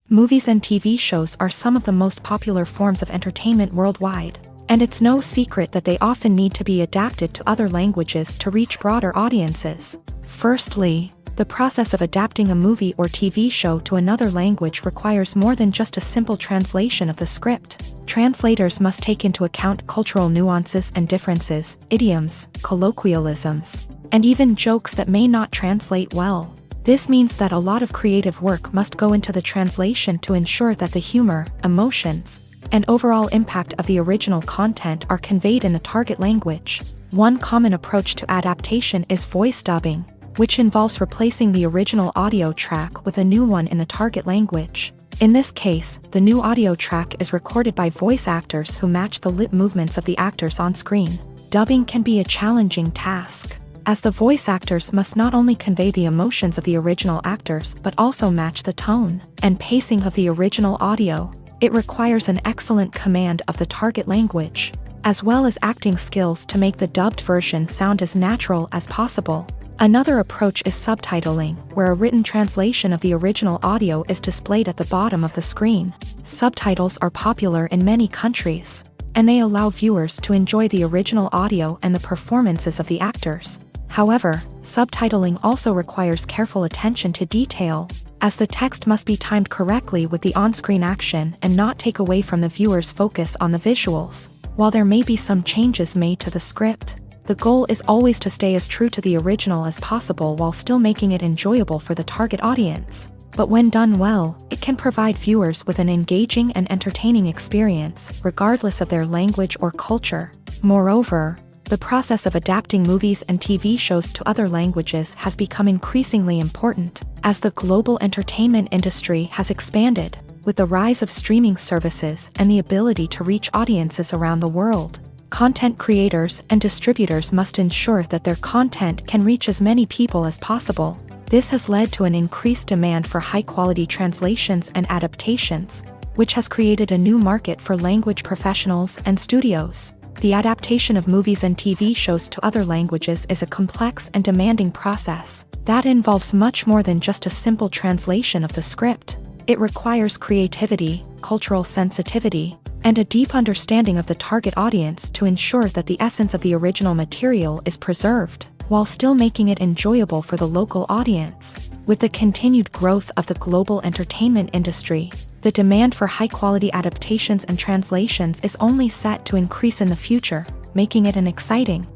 Movies and TV shows are some of the most popular forms of entertainment worldwide, and it's no secret that they often need to be adapted to other languages to reach broader audiences. Firstly, the process of adapting a movie or TV show to another language requires more than just a simple translation of the script. Translators must take into account cultural nuances and differences, idioms, colloquialisms, and even jokes that may not translate well. This means that a lot of creative work must go into the translation to ensure that the humor, emotions, and overall impact of the original content are conveyed in the target language. One common approach to adaptation is voice dubbing, which involves replacing the original audio track with a new one in the target language. In this case, the new audio track is recorded by voice actors who match the lip movements of the actors on screen. Dubbing can be a challenging task, as the voice actors must not only convey the emotions of the original actors but also match the tone and pacing of the original audio. It requires an excellent command of the target language, as well as acting skills to make the dubbed version sound as natural as possible. Another approach is subtitling, where a written translation of the original audio is displayed at the bottom of the screen. Subtitles are popular in many countries, and they allow viewers to enjoy the original audio and the performances of the actors. However, subtitling also requires careful attention to detail, as the text must be timed correctly with the on-screen action and not take away from the viewer's focus on the visuals. While there may be some changes made to the script, the goal is always to stay as true to the original as possible while still making it enjoyable for the target audience. But when done well, it can provide viewers with an engaging and entertaining experience, regardless of their language or culture. Moreover, the process of adapting movies and TV shows to other languages has become increasingly important, as the global entertainment industry has expanded, with the rise of streaming services and the ability to reach audiences around the world. Content creators and distributors must ensure that their content can reach as many people as possible. This has led to an increased demand for high-quality translations and adaptations, which has created a new market for language professionals and studios. The adaptation of movies and TV shows to other languages is a complex and demanding process that involves much more than just a simple translation of the script. It requires creativity, cultural sensitivity, and a deep understanding of the target audience to ensure that the essence of the original material is preserved, while still making it enjoyable for the local audience. With the continued growth of the global entertainment industry, the demand for high-quality adaptations and translations is only set to increase in the future, making it an exciting.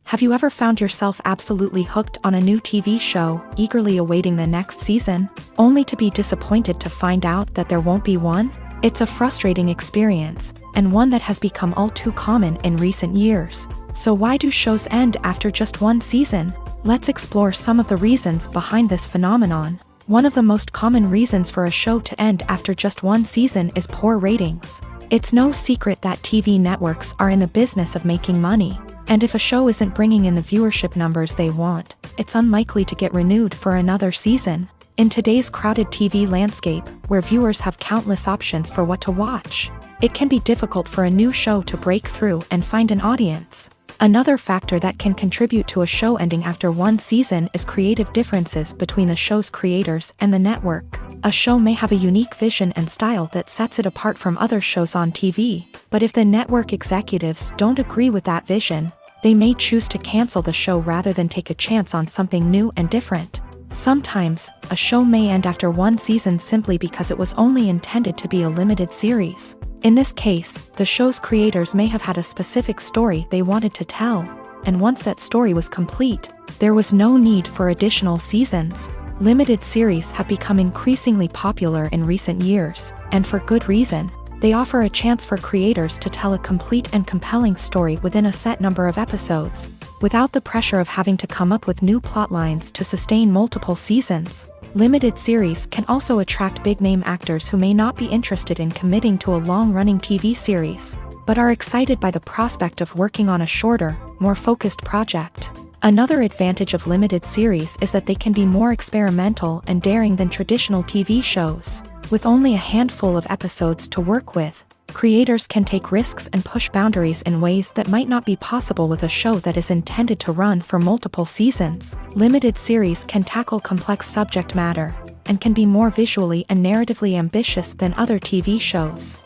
Have you ever found yourself absolutely hooked on a new TV show, eagerly awaiting the next season, only to be disappointed to find out that there won't be one? It's a frustrating experience, and one that has become all too common in recent years. So why do shows end after just one season? Let's explore some of the reasons behind this phenomenon. One of the most common reasons for a show to end after just one season is poor ratings. It's no secret that TV networks are in the business of making money, and if a show isn't bringing in the viewership numbers they want, it's unlikely to get renewed for another season. In today's crowded TV landscape, where viewers have countless options for what to watch, it can be difficult for a new show to break through and find an audience. Another factor that can contribute to a show ending after one season is creative differences between the show's creators and the network. A show may have a unique vision and style that sets it apart from other shows on TV, but if the network executives don't agree with that vision, they may choose to cancel the show rather than take a chance on something new and different. Sometimes, a show may end after one season simply because it was only intended to be a limited series. In this case, the show's creators may have had a specific story they wanted to tell, and once that story was complete, there was no need for additional seasons. Limited series have become increasingly popular in recent years, and for good reason. They offer a chance for creators to tell a complete and compelling story within a set number of episodes, without the pressure of having to come up with new plotlines to sustain multiple seasons. Limited series can also attract big-name actors who may not be interested in committing to a long-running TV series, but are excited by the prospect of working on a shorter, more focused project. Another advantage of limited series is that they can be more experimental and daring than traditional TV shows. With only a handful of episodes to work with, creators can take risks and push boundaries in ways that might not be possible with a show that is intended to run for multiple seasons. Limited series can tackle complex subject matter, and can be more visually and narratively ambitious than other TV shows.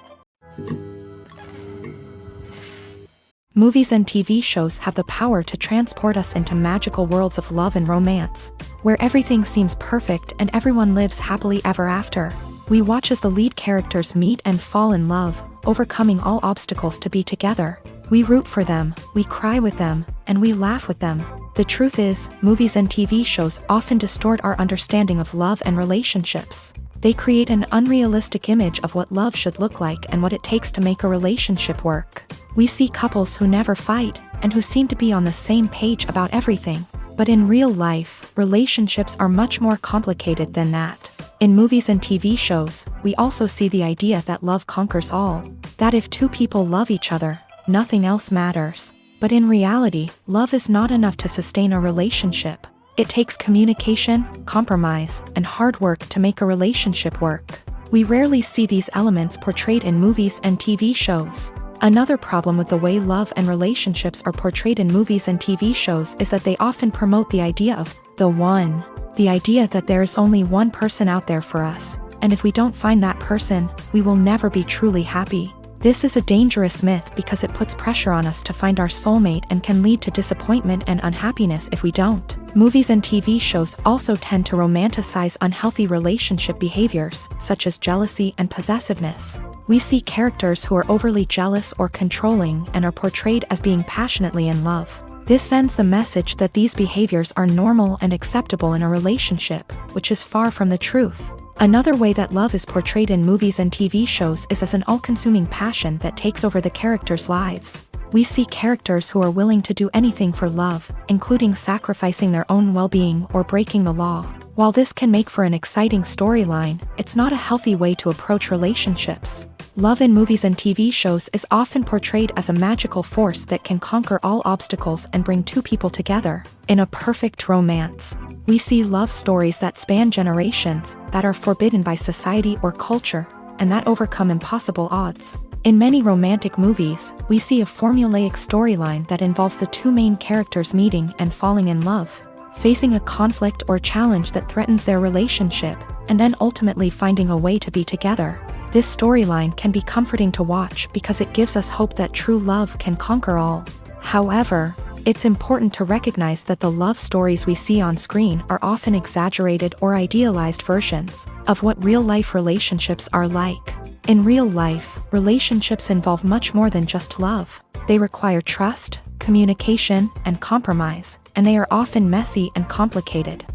Movies and TV shows have the power to transport us into magical worlds of love and romance, where everything seems perfect and everyone lives happily ever after. We watch as the lead characters meet and fall in love, overcoming all obstacles to be together. We root for them, we cry with them, and we laugh with them. The truth is, movies and TV shows often distort our understanding of love and relationships. They create an unrealistic image of what love should look like and what it takes to make a relationship work. We see couples who never fight, and who seem to be on the same page about everything. But in real life, relationships are much more complicated than that. In movies and TV shows, we also see the idea that love conquers all. That if two people love each other, nothing else matters. But in reality, love is not enough to sustain a relationship. It takes communication, compromise, and hard work to make a relationship work. We rarely see these elements portrayed in movies and TV shows. Another problem with the way love and relationships are portrayed in movies and TV shows is that they often promote the idea of the one. The idea that there is only one person out there for us, and if we don't find that person, we will never be truly happy. This is a dangerous myth because it puts pressure on us to find our soulmate and can lead to disappointment and unhappiness if we don't. Movies and TV shows also tend to romanticize unhealthy relationship behaviors, such as jealousy and possessiveness. We see characters who are overly jealous or controlling and are portrayed as being passionately in love. This sends the message that these behaviors are normal and acceptable in a relationship, which is far from the truth. Another way that love is portrayed in movies and TV shows is as an all-consuming passion that takes over the characters' lives. We see characters who are willing to do anything for love, including sacrificing their own well-being or breaking the law. While this can make for an exciting storyline, it's not a healthy way to approach relationships. Love in movies and TV shows is often portrayed as a magical force that can conquer all obstacles and bring two people together. In a perfect romance, we see love stories that span generations, that are forbidden by society or culture, and that overcome impossible odds. In many romantic movies, we see a formulaic storyline that involves the two main characters meeting and falling in love, facing a conflict or challenge that threatens their relationship, and then ultimately finding a way to be together. This storyline can be comforting to watch because it gives us hope that true love can conquer all. However, it's important to recognize that the love stories we see on screen are often exaggerated or idealized versions of what real-life relationships are like. In real life, relationships involve much more than just love. They require trust, communication, and compromise, and they are often messy and complicated.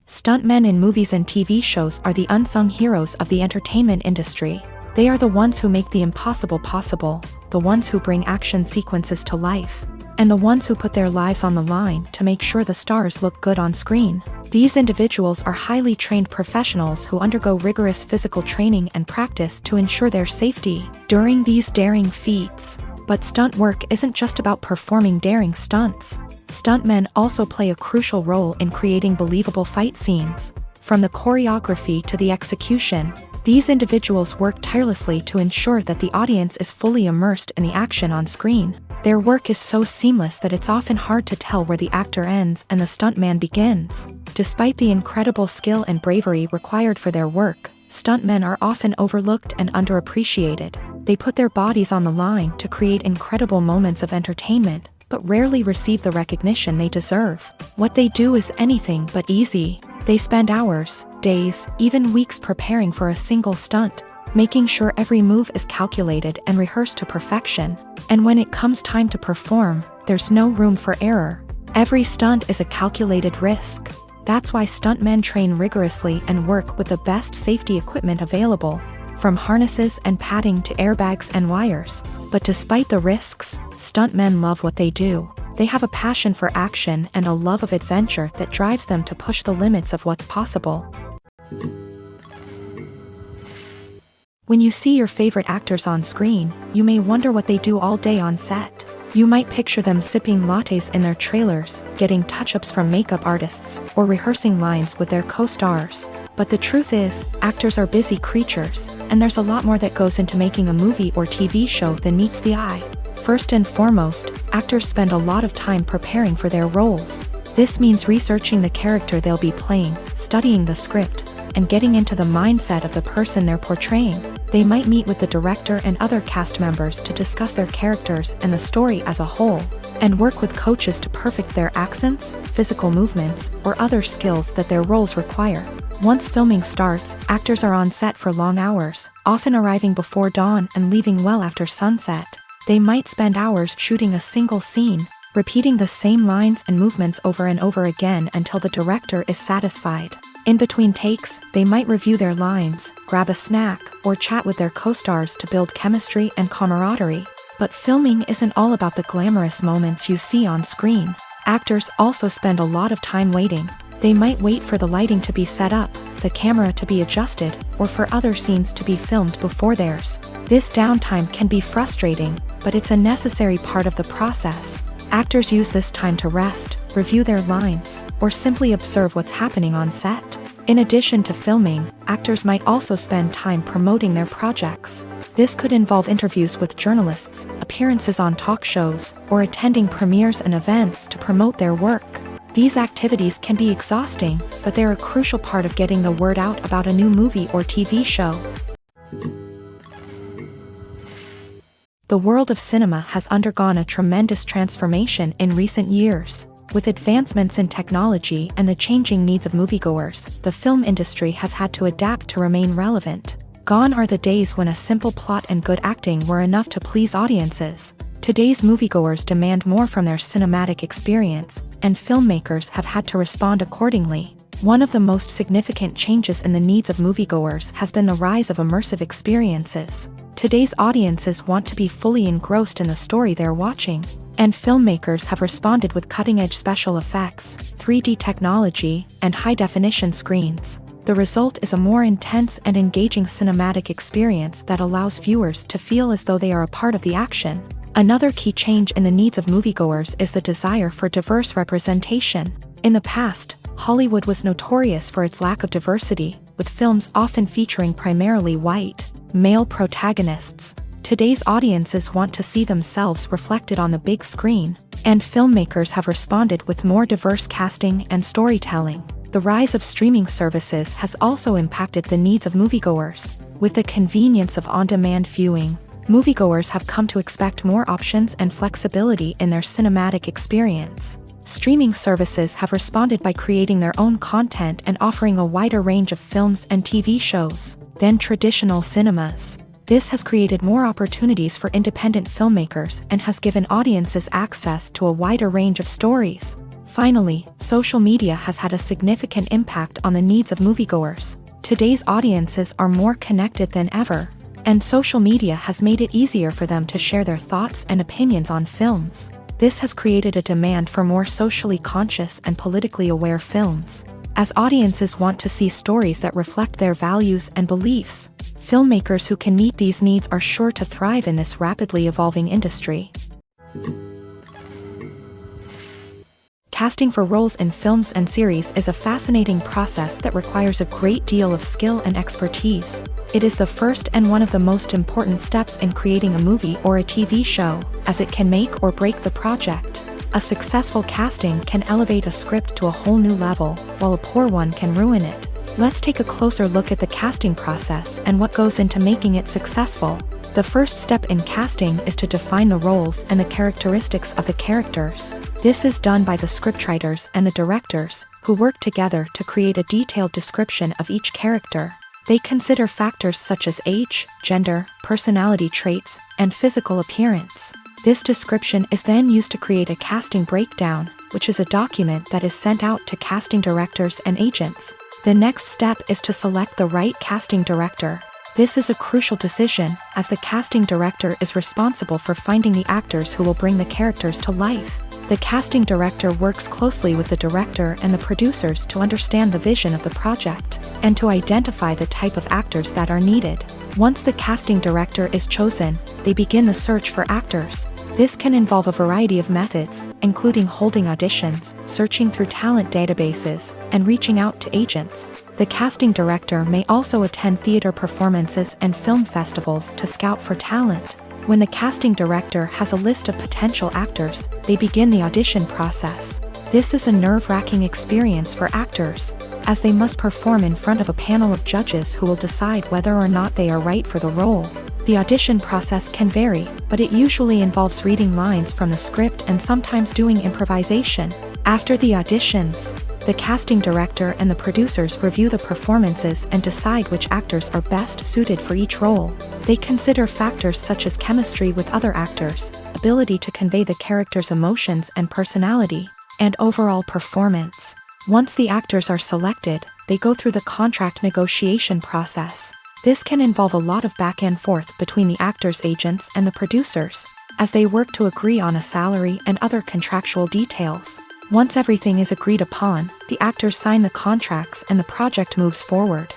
Stuntmen in movies and TV shows are the unsung heroes of the entertainment industry. They are the ones who make the impossible possible, the ones who bring action sequences to life, and the ones who put their lives on the line to make sure the stars look good on screen. These individuals are highly trained professionals who undergo rigorous physical training and practice to ensure their safety during these daring feats. But stunt work isn't just about performing daring stunts. Stuntmen also play a crucial role in creating believable fight scenes. From the choreography to the execution, these individuals work tirelessly to ensure that the audience is fully immersed in the action on screen. Their work is so seamless that it's often hard to tell where the actor ends and the stuntman begins. Despite the incredible skill and bravery required for their work, stuntmen are often overlooked and underappreciated. They put their bodies on the line to create incredible moments of entertainment, but rarely receive the recognition they deserve. What they do is anything but easy. They spend hours, days, even weeks preparing for a single stunt, making sure every move is calculated and rehearsed to perfection. And when it comes time to perform, there's no room for error. Every stunt is a calculated risk. That's why stuntmen train rigorously and work with the best safety equipment available, from harnesses and padding to airbags and wires. But despite the risks, stuntmen love what they do. They have a passion for action and a love of adventure that drives them to push the limits of what's possible. When you see your favorite actors on screen, you may wonder what they do all day on set. You might picture them sipping lattes in their trailers, getting touch-ups from makeup artists, or rehearsing lines with their co-stars. But the truth is, actors are busy creatures, and there's a lot more that goes into making a movie or TV show than meets the eye. First and foremost, actors spend a lot of time preparing for their roles. This means researching the character they'll be playing, studying the script, and getting into the mindset of the person they're portraying. They might meet with the director and other cast members to discuss their characters and the story as a whole, and work with coaches to perfect their accents, physical movements, or other skills that their roles require. Once filming starts, actors are on set for long hours, often arriving before dawn and leaving well after sunset. They might spend hours shooting a single scene, repeating the same lines and movements over and over again until the director is satisfied. In between takes, they might review their lines, grab a snack, or chat with their co-stars to build chemistry and camaraderie. But filming isn't all about the glamorous moments you see on screen. Actors also spend a lot of time waiting. They might wait for the lighting to be set up, the camera to be adjusted, or for other scenes to be filmed before theirs. This downtime can be frustrating, but it's a necessary part of the process. Actors use this time to rest, review their lines, or simply observe what's happening on set. In addition to filming, actors might also spend time promoting their projects. This could involve interviews with journalists, appearances on talk shows, or attending premieres and events to promote their work. These activities can be exhausting, but they're a crucial part of getting the word out about a new movie or TV show. The world of cinema has undergone a tremendous transformation in recent years. With advancements in technology and the changing needs of moviegoers, the film industry has had to adapt to remain relevant. Gone are the days when a simple plot and good acting were enough to please audiences. Today's moviegoers demand more from their cinematic experience, and filmmakers have had to respond accordingly. One of the most significant changes in the needs of moviegoers has been the rise of immersive experiences. Today's audiences want to be fully engrossed in the story they're watching, and filmmakers have responded with cutting-edge special effects, 3D technology, and high-definition screens. The result is a more intense and engaging cinematic experience that allows viewers to feel as though they are a part of the action. Another key change in the needs of moviegoers is the desire for diverse representation. In the past, Hollywood was notorious for its lack of diversity, with films often featuring primarily white, male protagonists. Today's audiences want to see themselves reflected on the big screen, and filmmakers have responded with more diverse casting and storytelling. The rise of streaming services has also impacted the needs of moviegoers. With the convenience of on-demand viewing, moviegoers have come to expect more options and flexibility in their cinematic experience. Streaming services have responded by creating their own content and offering a wider range of films and TV shows than traditional cinemas. This has created more opportunities for independent filmmakers and has given audiences access to a wider range of stories. Finally, social media has had a significant impact on the needs of moviegoers. Today's audiences are more connected than ever, and social media has made it easier for them to share their thoughts and opinions on films. This has created a demand for more socially conscious and politically aware films. As audiences want to see stories that reflect their values and beliefs, filmmakers who can meet these needs are sure to thrive in this rapidly evolving industry. Casting for roles in films and series is a fascinating process that requires a great deal of skill and expertise. It is the first and one of the most important steps in creating a movie or a TV show, as it can make or break the project. A successful casting can elevate a script to a whole new level, while a poor one can ruin it. Let's take a closer look at the casting process and what goes into making it successful. The first step in casting is to define the roles and the characteristics of the characters. This is done by the scriptwriters and the directors, who work together to create a detailed description of each character. They consider factors such as age, gender, personality traits, and physical appearance. This description is then used to create a casting breakdown, which is a document that is sent out to casting directors and agents. The next step is to select the right casting director. This is a crucial decision, as the casting director is responsible for finding the actors who will bring the characters to life. The casting director works closely with the director and the producers to understand the vision of the project, and to identify the type of actors that are needed. Once the casting director is chosen, they begin the search for actors. This can involve a variety of methods, including holding auditions, searching through talent databases, and reaching out to agents. The casting director may also attend theater performances and film festivals to scout for talent. When the casting director has a list of potential actors, they begin the audition process. This is a nerve-wracking experience for actors, as they must perform in front of a panel of judges who will decide whether or not they are right for the role. The audition process can vary, but it usually involves reading lines from the script and sometimes doing improvisation. After the auditions, the casting director and the producers review the performances and decide which actors are best suited for each role. They consider factors such as chemistry with other actors, ability to convey the character's emotions and personality, and overall performance. Once the actors are selected, they go through the contract negotiation process. This can involve a lot of back and forth between the actors' agents and the producers, as they work to agree on a salary and other contractual details. Once everything is agreed upon, the actors sign the contracts and the project moves forward.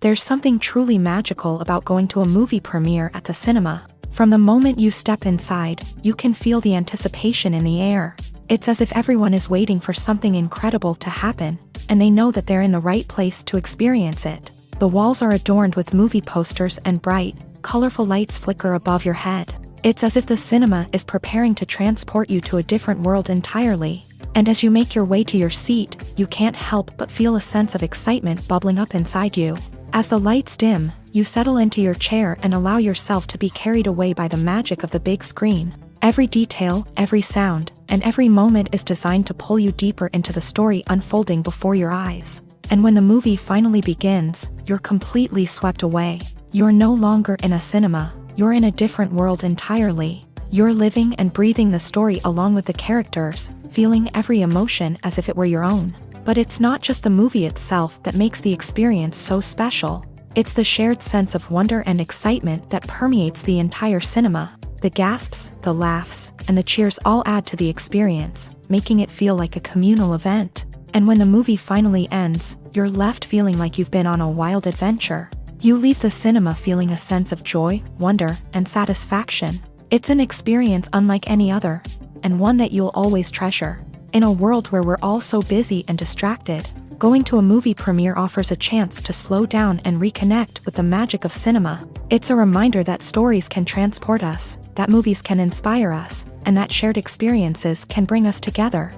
There's something truly magical about going to a movie premiere at the cinema. From the moment you step inside, you can feel the anticipation in the air. It's as if everyone is waiting for something incredible to happen, and they know that they're in the right place to experience it. The walls are adorned with movie posters and bright, colorful lights flicker above your head. It's as if the cinema is preparing to transport you to a different world entirely. And as you make your way to your seat, you can't help but feel a sense of excitement bubbling up inside you. As the lights dim, you settle into your chair and allow yourself to be carried away by the magic of the big screen. Every detail, every sound, and every moment is designed to pull you deeper into the story unfolding before your eyes. And when the movie finally begins, you're completely swept away. You're no longer in a cinema, you're in a different world entirely. You're living and breathing the story along with the characters, feeling every emotion as if it were your own. But it's not just the movie itself that makes the experience so special. It's the shared sense of wonder and excitement that permeates the entire cinema. The gasps, the laughs, and the cheers all add to the experience, making it feel like a communal event. And when the movie finally ends, you're left feeling like you've been on a wild adventure. You leave the cinema feeling a sense of joy, wonder, and satisfaction. It's an experience unlike any other, and one that you'll always treasure. In a world where we're all so busy and distracted, going to a movie premiere offers a chance to slow down and reconnect with the magic of cinema. It's a reminder that stories can transport us, that movies can inspire us, and that shared experiences can bring us together.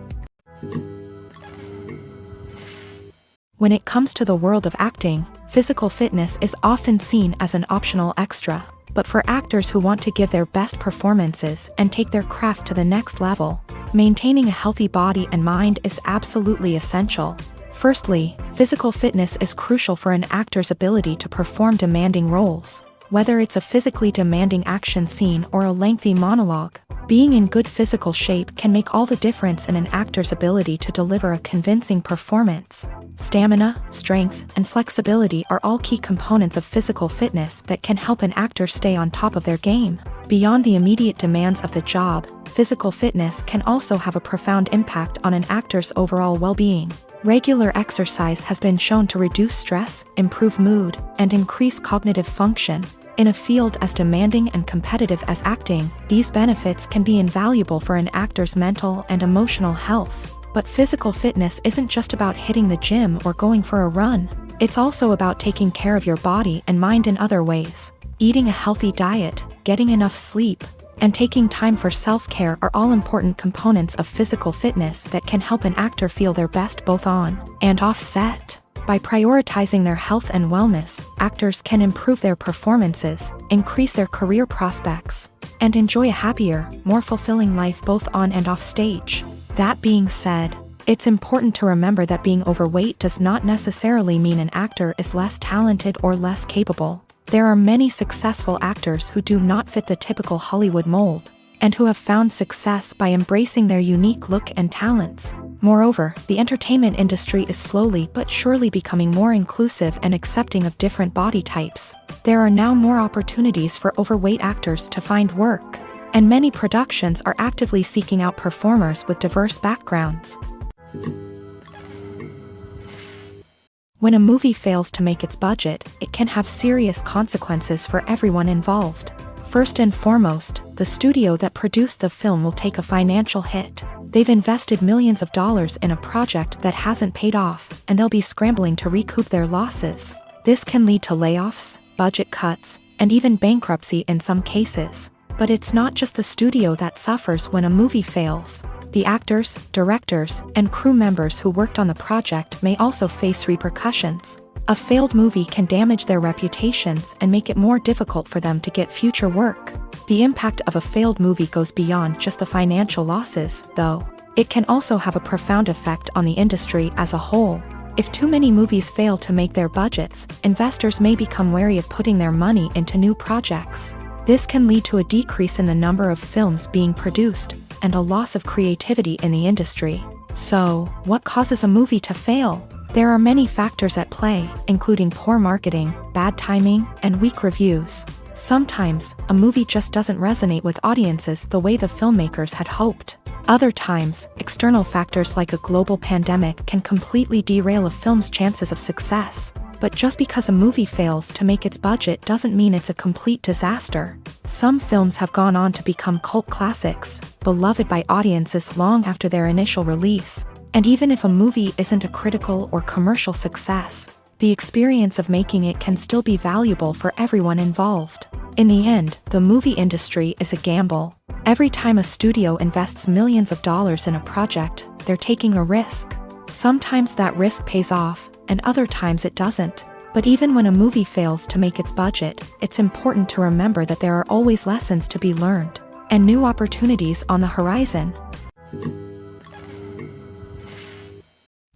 When it comes to the world of acting, physical fitness is often seen as an optional extra. But for actors who want to give their best performances and take their craft to the next level, maintaining a healthy body and mind is absolutely essential. Firstly, physical fitness is crucial for an actor's ability to perform demanding roles. Whether it's a physically demanding action scene or a lengthy monologue, being in good physical shape can make all the difference in an actor's ability to deliver a convincing performance. Stamina, strength, and flexibility are all key components of physical fitness that can help an actor stay on top of their game. Beyond the immediate demands of the job, physical fitness can also have a profound impact on an actor's overall well-being. Regular exercise has been shown to reduce stress, improve mood, and increase cognitive function. In a field as demanding and competitive as acting, these benefits can be invaluable for an actor's mental and emotional health. But physical fitness isn't just about hitting the gym or going for a run. It's also about taking care of your body and mind in other ways. Eating a healthy diet, getting enough sleep, and taking time for self-care are all important components of physical fitness that can help an actor feel their best both on and off set. By prioritizing their health and wellness, actors can improve their performances, increase their career prospects, and enjoy a happier, more fulfilling life both on and off stage. That being said, it's important to remember that being overweight does not necessarily mean an actor is less talented or less capable. There are many successful actors who do not fit the typical Hollywood mold, and who have found success by embracing their unique look and talents. Moreover, the entertainment industry is slowly but surely becoming more inclusive and accepting of different body types. There are now more opportunities for overweight actors to find work, and many productions are actively seeking out performers with diverse backgrounds. When a movie fails to make its budget, it can have serious consequences for everyone involved. First and foremost, the studio that produced the film will take a financial hit. They've invested millions of dollars in a project that hasn't paid off, and they'll be scrambling to recoup their losses. This can lead to layoffs, budget cuts, and even bankruptcy in some cases. But it's not just the studio that suffers when a movie fails. The actors, directors, and crew members who worked on the project may also face repercussions. A failed movie can damage their reputations and make it more difficult for them to get future work. The impact of a failed movie goes beyond just the financial losses, though. It can also have a profound effect on the industry as a whole. If too many movies fail to make their budgets, investors may become wary of putting their money into new projects. This can lead to a decrease in the number of films being produced, and a loss of creativity in the industry. So, what causes a movie to fail? There are many factors at play, including poor marketing, bad timing, and weak reviews. Sometimes, a movie just doesn't resonate with audiences the way the filmmakers had hoped. Other times, external factors like a global pandemic can completely derail a film's chances of success. But just because a movie fails to make its budget doesn't mean it's a complete disaster. Some films have gone on to become cult classics, beloved by audiences long after their initial release. And even if a movie isn't a critical or commercial success, the experience of making it can still be valuable for everyone involved. In the end, the movie industry is a gamble. Every time a studio invests millions of dollars in a project, they're taking a risk. Sometimes that risk pays off, and other times it doesn't. But even when a movie fails to make its budget, it's important to remember that there are always lessons to be learned, and new opportunities on the horizon.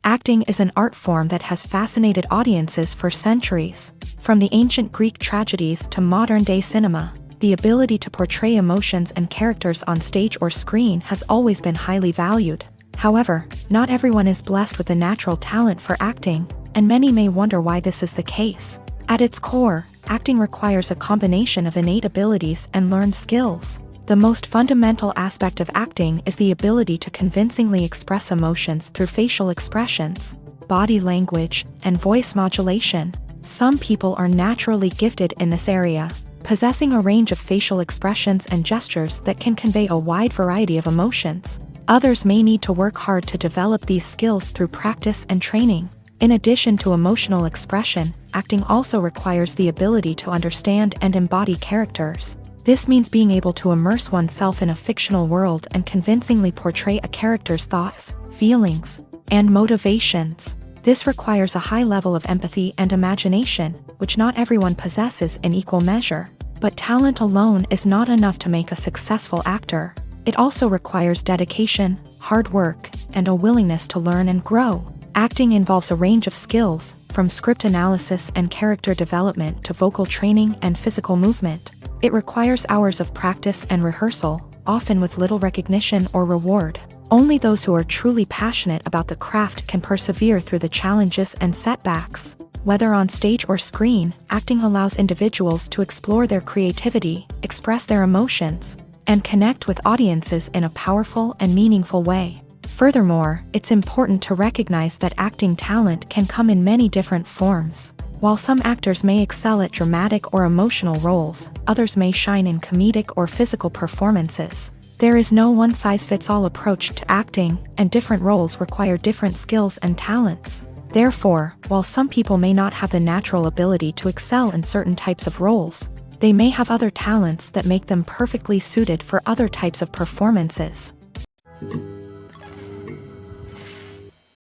Acting is an art form that has fascinated audiences for centuries. From the ancient Greek tragedies to modern-day cinema, the ability to portray emotions and characters on stage or screen has always been highly valued. However, not everyone is blessed with a natural talent for acting, and many may wonder why this is the case. At its core, acting requires a combination of innate abilities and learned skills. The most fundamental aspect of acting is the ability to convincingly express emotions through facial expressions, body language, and voice modulation. Some people are naturally gifted in this area, possessing a range of facial expressions and gestures that can convey a wide variety of emotions. Others may need to work hard to develop these skills through practice and training. In addition to emotional expression, acting also requires the ability to understand and embody characters. This means being able to immerse oneself in a fictional world and convincingly portray a character's thoughts, feelings, and motivations. This requires a high level of empathy and imagination, which not everyone possesses in equal measure. But talent alone is not enough to make a successful actor. It also requires dedication, hard work, and a willingness to learn and grow. Acting involves a range of skills, from script analysis and character development to vocal training and physical movement. It requires hours of practice and rehearsal, often with little recognition or reward. Only those who are truly passionate about the craft can persevere through the challenges and setbacks. Whether on stage or screen, acting allows individuals to explore their creativity, express their emotions, and connect with audiences in a powerful and meaningful way. Furthermore, it's important to recognize that acting talent can come in many different forms. While some actors may excel at dramatic or emotional roles, others may shine in comedic or physical performances. There is no one-size-fits-all approach to acting, and different roles require different skills and talents. Therefore, while some people may not have the natural ability to excel in certain types of roles, they may have other talents that make them perfectly suited for other types of performances.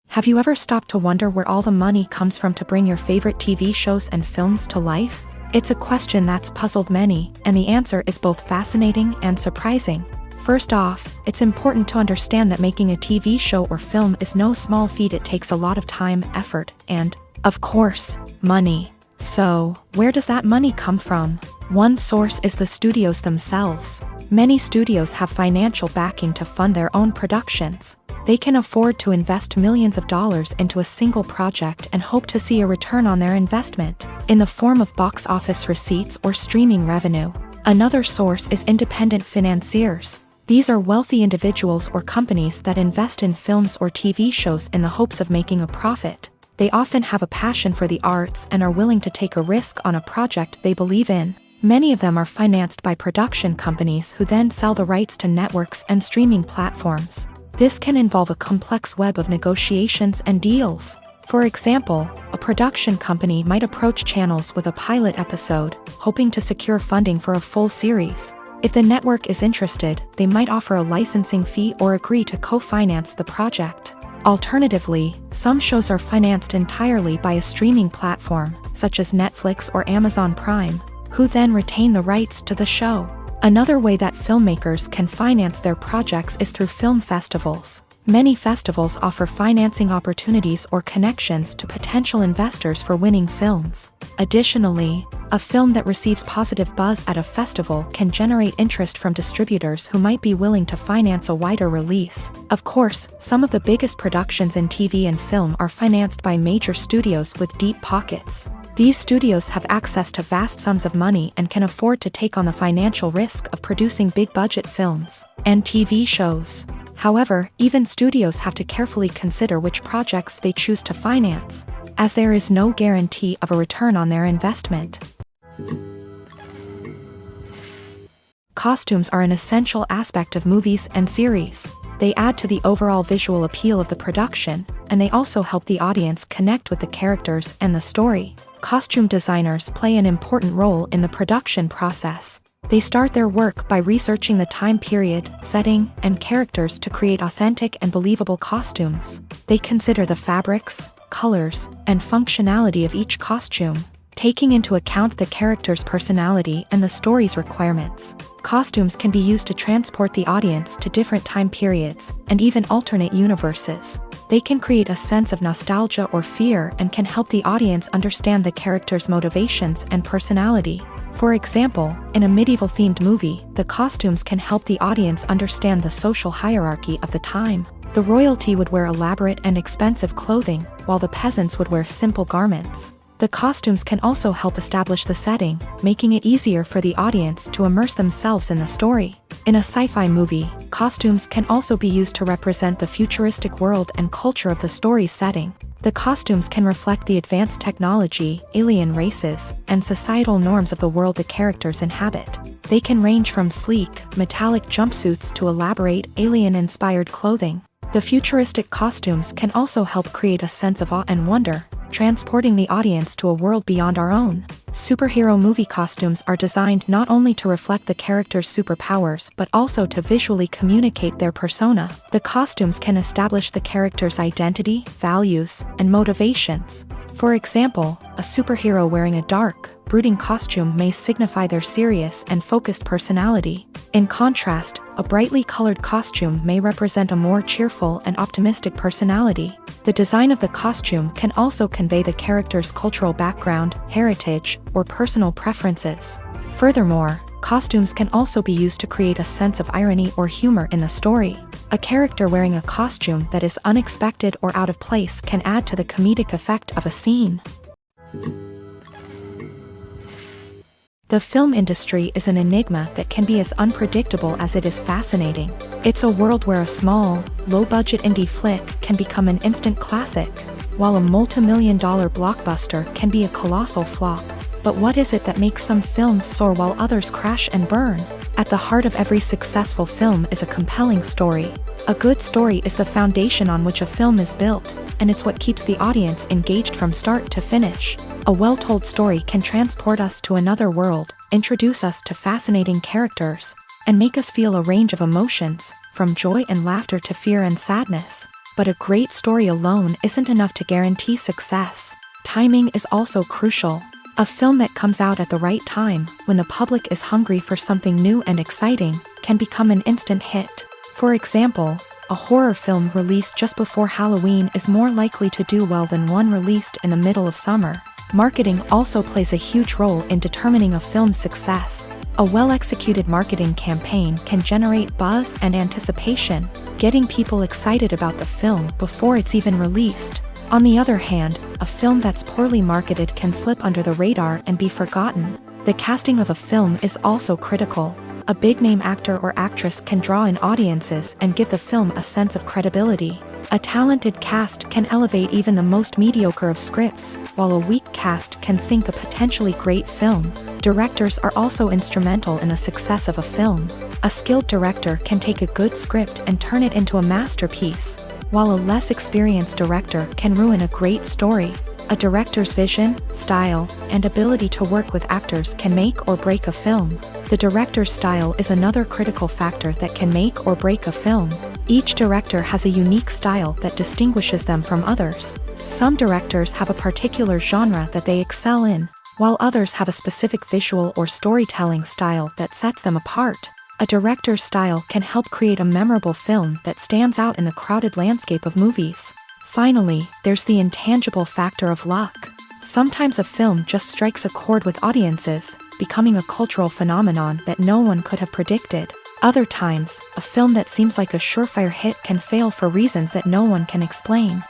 Have you ever stopped to wonder where all the money comes from to bring your favorite TV shows and films to life? It's a question that's puzzled many, and the answer is both fascinating and surprising. First off, it's important to understand that making a TV show or film is no small feat. It takes a lot of time, effort, and, of course, money. So, where does that money come from? One source is the studios themselves. Many studios have financial backing to fund their own productions. They can afford to invest millions of dollars into a single project and hope to see a return on their investment, in the form of box office receipts or streaming revenue. Another source is independent financiers. These are wealthy individuals or companies that invest in films or TV shows in the hopes of making a profit. They often have a passion for the arts and are willing to take a risk on a project they believe in. Many of them are financed by production companies who then sell the rights to networks and streaming platforms. This can involve a complex web of negotiations and deals. For example, a production company might approach channels with a pilot episode, hoping to secure funding for a full series. If the network is interested, they might offer a licensing fee or agree to co-finance the project. Alternatively, some shows are financed entirely by a streaming platform, such as Netflix or Amazon Prime, who then retain the rights to the show. Another way that filmmakers can finance their projects is through film festivals. Many festivals offer financing opportunities or connections to potential investors for winning films. Additionally, a film that receives positive buzz at a festival can generate interest from distributors who might be willing to finance a wider release. Of course, some of the biggest productions in TV and film are financed by major studios with deep pockets. These studios have access to vast sums of money and can afford to take on the financial risk of producing big-budget films and TV shows. However, even studios have to carefully consider which projects they choose to finance, as there is no guarantee of a return on their investment. Costumes are an essential aspect of movies and series. They add to the overall visual appeal of the production, and they also help the audience connect with the characters and the story. Costume designers play an important role in the production process. They start their work by researching the time period, setting, and characters to create authentic and believable costumes. They consider the fabrics, colors, and functionality of each costume, taking into account the character's personality and the story's requirements. Costumes can be used to transport the audience to different time periods and even alternate universes. They can create a sense of nostalgia or fear and can help the audience understand the character's motivations and personality. For example, in a medieval-themed movie, the costumes can help the audience understand the social hierarchy of the time. The royalty would wear elaborate and expensive clothing, while the peasants would wear simple garments. The costumes can also help establish the setting, making it easier for the audience to immerse themselves in the story. In a sci-fi movie, costumes can also be used to represent the futuristic world and culture of the story's setting. The costumes can reflect the advanced technology, alien races, and societal norms of the world the characters inhabit. They can range from sleek, metallic jumpsuits to elaborate, alien-inspired clothing. The futuristic costumes can also help create a sense of awe and wonder, transporting the audience to a world beyond our own. Superhero movie costumes are designed not only to reflect the character's superpowers but also to visually communicate their persona. The costumes can establish the character's identity, values, and motivations. For example, a superhero wearing a dark, brooding costume may signify their serious and focused personality. In contrast, a brightly colored costume may represent a more cheerful and optimistic personality. The design of the costume can also convey the character's cultural background, heritage, or personal preferences. Furthermore, costumes can also be used to create a sense of irony or humor in the story. A character wearing a costume that is unexpected or out of place can add to the comedic effect of a scene. The film industry is an enigma that can be as unpredictable as it is fascinating. It's a world where a small, low-budget indie flick can become an instant classic, while a multi-million-dollar blockbuster can be a colossal flop. But what is it that makes some films soar while others crash and burn? At the heart of every successful film is a compelling story. A good story is the foundation on which a film is built, and it's what keeps the audience engaged from start to finish. A well-told story can transport us to another world, introduce us to fascinating characters, and make us feel a range of emotions, from joy and laughter to fear and sadness. But a great story alone isn't enough to guarantee success. Timing is also crucial. A film that comes out at the right time, when the public is hungry for something new and exciting, can become an instant hit. For example, a horror film released just before Halloween is more likely to do well than one released in the middle of summer. Marketing also plays a huge role in determining a film's success. A well-executed marketing campaign can generate buzz and anticipation, getting people excited about the film before it's even released. On the other hand, a film that's poorly marketed can slip under the radar and be forgotten. The casting of a film is also critical. A big-name actor or actress can draw in audiences and give the film a sense of credibility. A talented cast can elevate even the most mediocre of scripts, while a weak cast can sink a potentially great film. Directors are also instrumental in the success of a film. A skilled director can take a good script and turn it into a masterpiece, while a less experienced director can ruin a great story. A director's vision, style, and ability to work with actors can make or break a film. The director's style is another critical factor that can make or break a film. Each director has a unique style that distinguishes them from others. Some directors have a particular genre that they excel in, while others have a specific visual or storytelling style that sets them apart. A director's style can help create a memorable film that stands out in the crowded landscape of movies. Finally, there's the intangible factor of luck. Sometimes a film just strikes a chord with audiences, becoming a cultural phenomenon that no one could have predicted. Other times, a film that seems like a surefire hit can fail for reasons that no one can explain.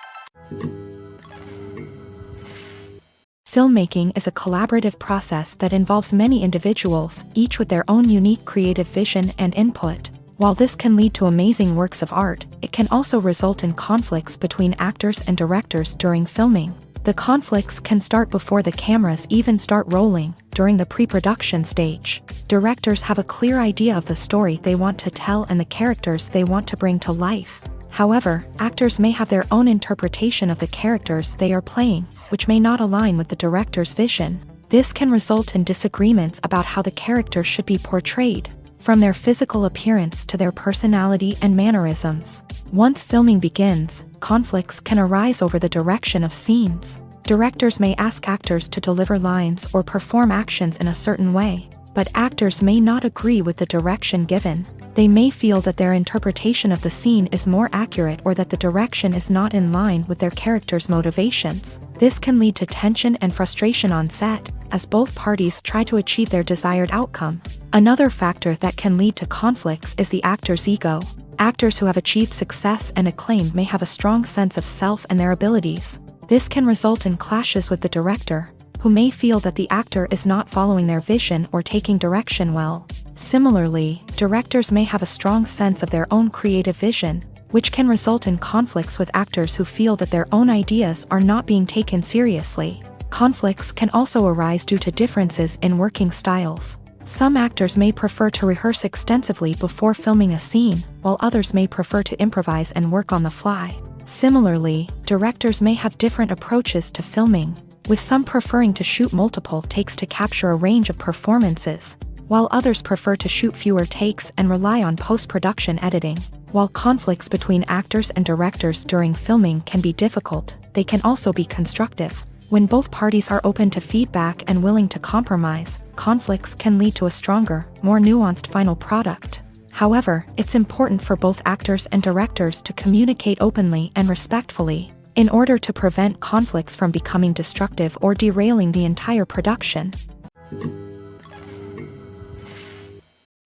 Filmmaking is a collaborative process that involves many individuals, each with their own unique creative vision and input. While this can lead to amazing works of art, it can also result in conflicts between actors and directors during filming. The conflicts can start before the cameras even start rolling, during the pre-production stage. Directors have a clear idea of the story they want to tell and the characters they want to bring to life. However, actors may have their own interpretation of the characters they are playing, which may not align with the director's vision. This can result in disagreements about how the characters should be portrayed, from their physical appearance to their personality and mannerisms. Once filming begins, conflicts can arise over the direction of scenes. Directors may ask actors to deliver lines or perform actions in a certain way, but actors may not agree with the direction given. They may feel that their interpretation of the scene is more accurate or that the direction is not in line with their character's motivations. This can lead to tension and frustration on set, as both parties try to achieve their desired outcome. Another factor that can lead to conflicts is the actor's ego. Actors who have achieved success and acclaim may have a strong sense of self and their abilities. This can result in clashes with the director, who may feel that the actor is not following their vision or taking direction well. Similarly, directors may have a strong sense of their own creative vision, which can result in conflicts with actors who feel that their own ideas are not being taken seriously. Conflicts can also arise due to differences in working styles. Some actors may prefer to rehearse extensively before filming a scene, while others may prefer to improvise and work on the fly. Similarly, directors may have different approaches to filming, with some preferring to shoot multiple takes to capture a range of performances, while others prefer to shoot fewer takes and rely on post-production editing. While conflicts between actors and directors during filming can be difficult, they can also be constructive. When both parties are open to feedback and willing to compromise, conflicts can lead to a stronger, more nuanced final product. However, it's important for both actors and directors to communicate openly and respectfully, in order to prevent conflicts from becoming destructive or derailing the entire production.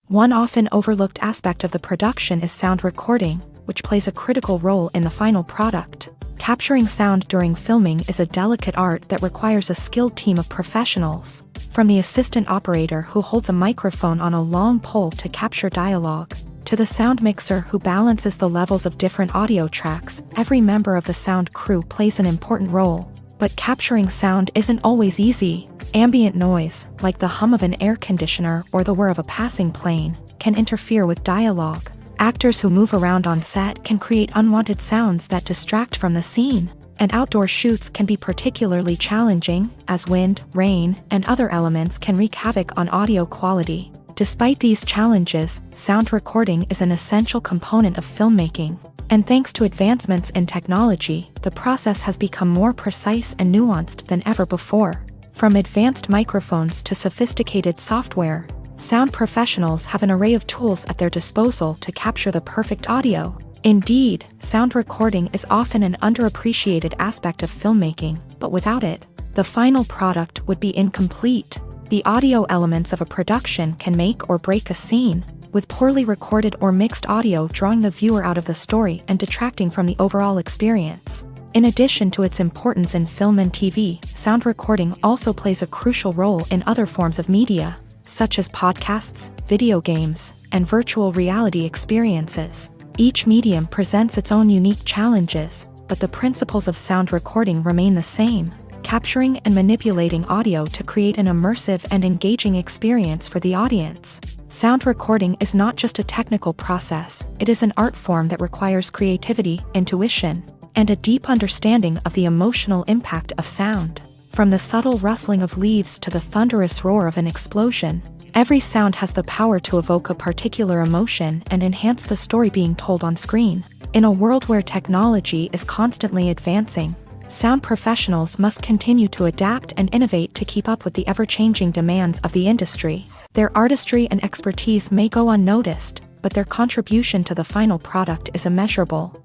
One often overlooked aspect of the production is sound recording, which plays a critical role in the final product. Capturing sound during filming is a delicate art that requires a skilled team of professionals. From the assistant operator who holds a microphone on a long pole to capture dialogue, to the sound mixer who balances the levels of different audio tracks, every member of the sound crew plays an important role. But capturing sound isn't always easy. Ambient noise, like the hum of an air conditioner or the whir of a passing plane, can interfere with dialogue. Actors who move around on set can create unwanted sounds that distract from the scene, and outdoor shoots can be particularly challenging, as wind, rain, and other elements can wreak havoc on audio quality. Despite these challenges, sound recording is an essential component of filmmaking, and thanks to advancements in technology, the process has become more precise and nuanced than ever before. From advanced microphones to sophisticated software, sound professionals have an array of tools at their disposal to capture the perfect audio. Indeed, sound recording is often an underappreciated aspect of filmmaking, but without it, the final product would be incomplete. The audio elements of a production can make or break a scene, with poorly recorded or mixed audio drawing the viewer out of the story and detracting from the overall experience. In addition to its importance in film and TV, sound recording also plays a crucial role in other forms of media, such as podcasts, video games, and virtual reality experiences. Each medium presents its own unique challenges, but the principles of sound recording remain the same, capturing and manipulating audio to create an immersive and engaging experience for the audience. Sound recording is not just a technical process, it is an art form that requires creativity, intuition, and a deep understanding of the emotional impact of sound. From the subtle rustling of leaves to the thunderous roar of an explosion, every sound has the power to evoke a particular emotion and enhance the story being told on screen. In a world where technology is constantly advancing, sound professionals must continue to adapt and innovate to keep up with the ever-changing demands of the industry. Their artistry and expertise may go unnoticed, but their contribution to the final product is immeasurable.